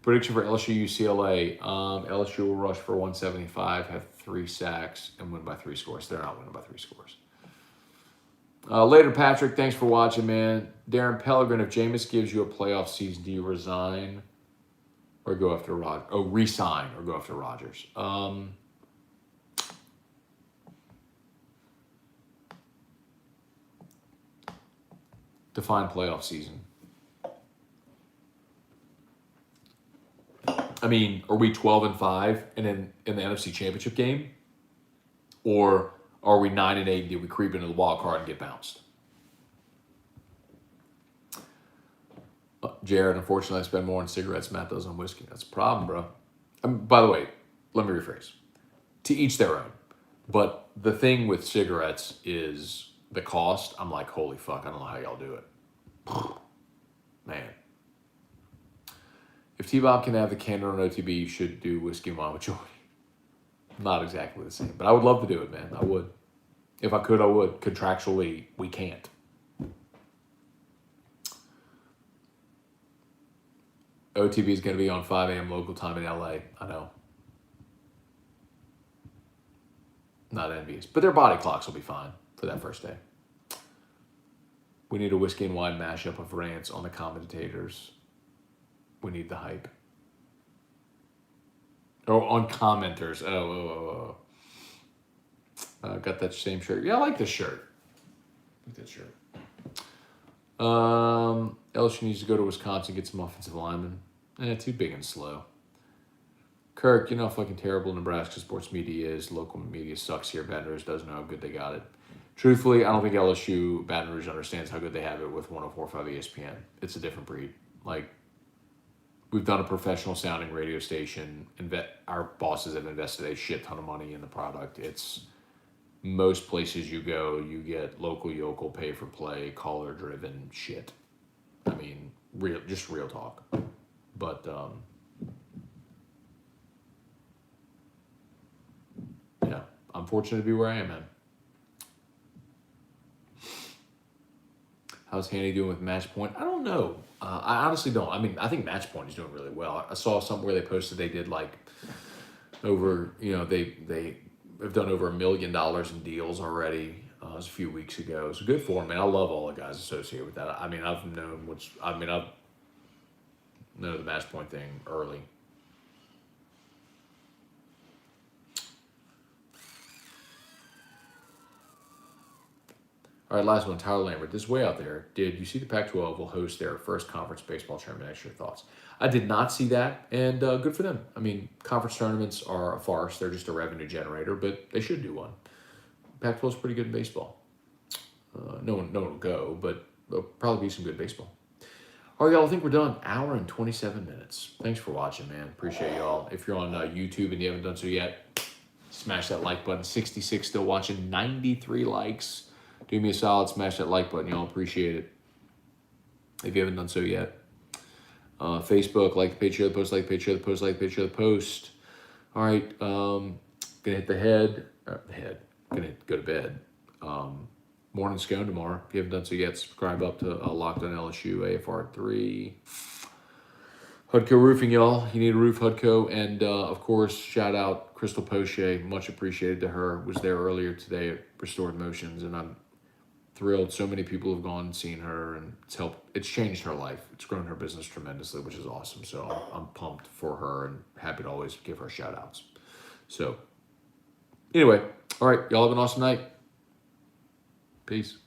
Prediction for LSU UCLA. LSU will rush for 175, have 3 sacks, and win by 3 scores. They're not winning by 3 scores. Later, Patrick. Thanks for watching, man. Darren Pellegrin, if Jameis gives you a playoff season, do you resign or go after Rodgers? Oh, resign or go after Rodgers. Define playoff season. I mean, are we 12-5 and then in the NFC Championship game? Or are we 9-8 and did we creep into the wild card and get bounced? Jared, unfortunately, I spend more on cigarettes than Matt does on whiskey. That's a problem, bro. By the way, let me rephrase. To each their own. But the thing with cigarettes is the cost. I'm like, holy fuck, I don't know how y'all do it. Man. If T-Bob can have the candor on OTB, you should do whiskey and wine with Jordy. Not exactly the same, but I would love to do it, man. I would. If I could, I would. Contractually, we can't. OTB is going to be on 5 a.m. local time in LA. I know. Not envious. But their body clocks will be fine for that first day. We need a whiskey and wine mashup of rants on the commentators. We need the hype. Oh, on commenters. Oh. Got that same shirt. Yeah, I like this shirt. I like that shirt. LSU needs to go to Wisconsin, get some offensive linemen. Too big and slow. Kirk, you know how fucking terrible Nebraska sports media is. Local media sucks here. Baton Rouge doesn't know how good they got it. Truthfully, I don't think LSU Baton Rouge understands how good they have it with 104.5 ESPN. It's a different breed. Like, we've done a professional sounding radio station. Our bosses have invested a shit ton of money in the product. It's most places you go, you get local yokel, pay for play, caller driven shit. I mean, just real talk. But yeah, I'm fortunate to be where I am, man. How's Hanny doing with Match Point? I don't know. I honestly don't. I mean, I think Match Point is doing really well. I saw something where they posted they did like over, they have done over $1 million in deals already. It was a few weeks ago. It's good for them, man. I love all the guys associated with that. I mean, I've known the Match Point thing early. All right, last one, Tyler Lambert. This is way out there. Did you see the Pac-12 will host their first conference baseball tournament next year? Thoughts? I did not see that, and good for them. I mean, conference tournaments are a farce. They're just a revenue generator, but they should do one. Pac-12 is pretty good in baseball. No one will go, but there'll probably be some good baseball. All right, y'all, I think we're done. Hour and 27 minutes. Thanks for watching, man. Appreciate y'all. If you're on YouTube and you haven't done so yet, smash that like button. 66 still watching, 93 likes. Do me a solid, smash that like button, y'all. Appreciate it. If you haven't done so yet. Facebook, like the page, share the post, like the page, share the post, like the page, share the post. All right, gonna hit the head. Gonna go to bed. Morning Scone tomorrow. If you haven't done so yet, subscribe up to Locked on LSU, AFR3. Hutco Roofing, y'all. You need a roof, Hutco. And, of course, shout out Crystal Poche. Much appreciated to her. Was there earlier today at Restored Motions, and I'm thrilled. So many people have gone and seen her, and it's changed her life. It's grown her business tremendously, which is awesome. So I'm pumped for her and happy to always give her shout outs. So anyway, all right, y'all have an awesome night. Peace.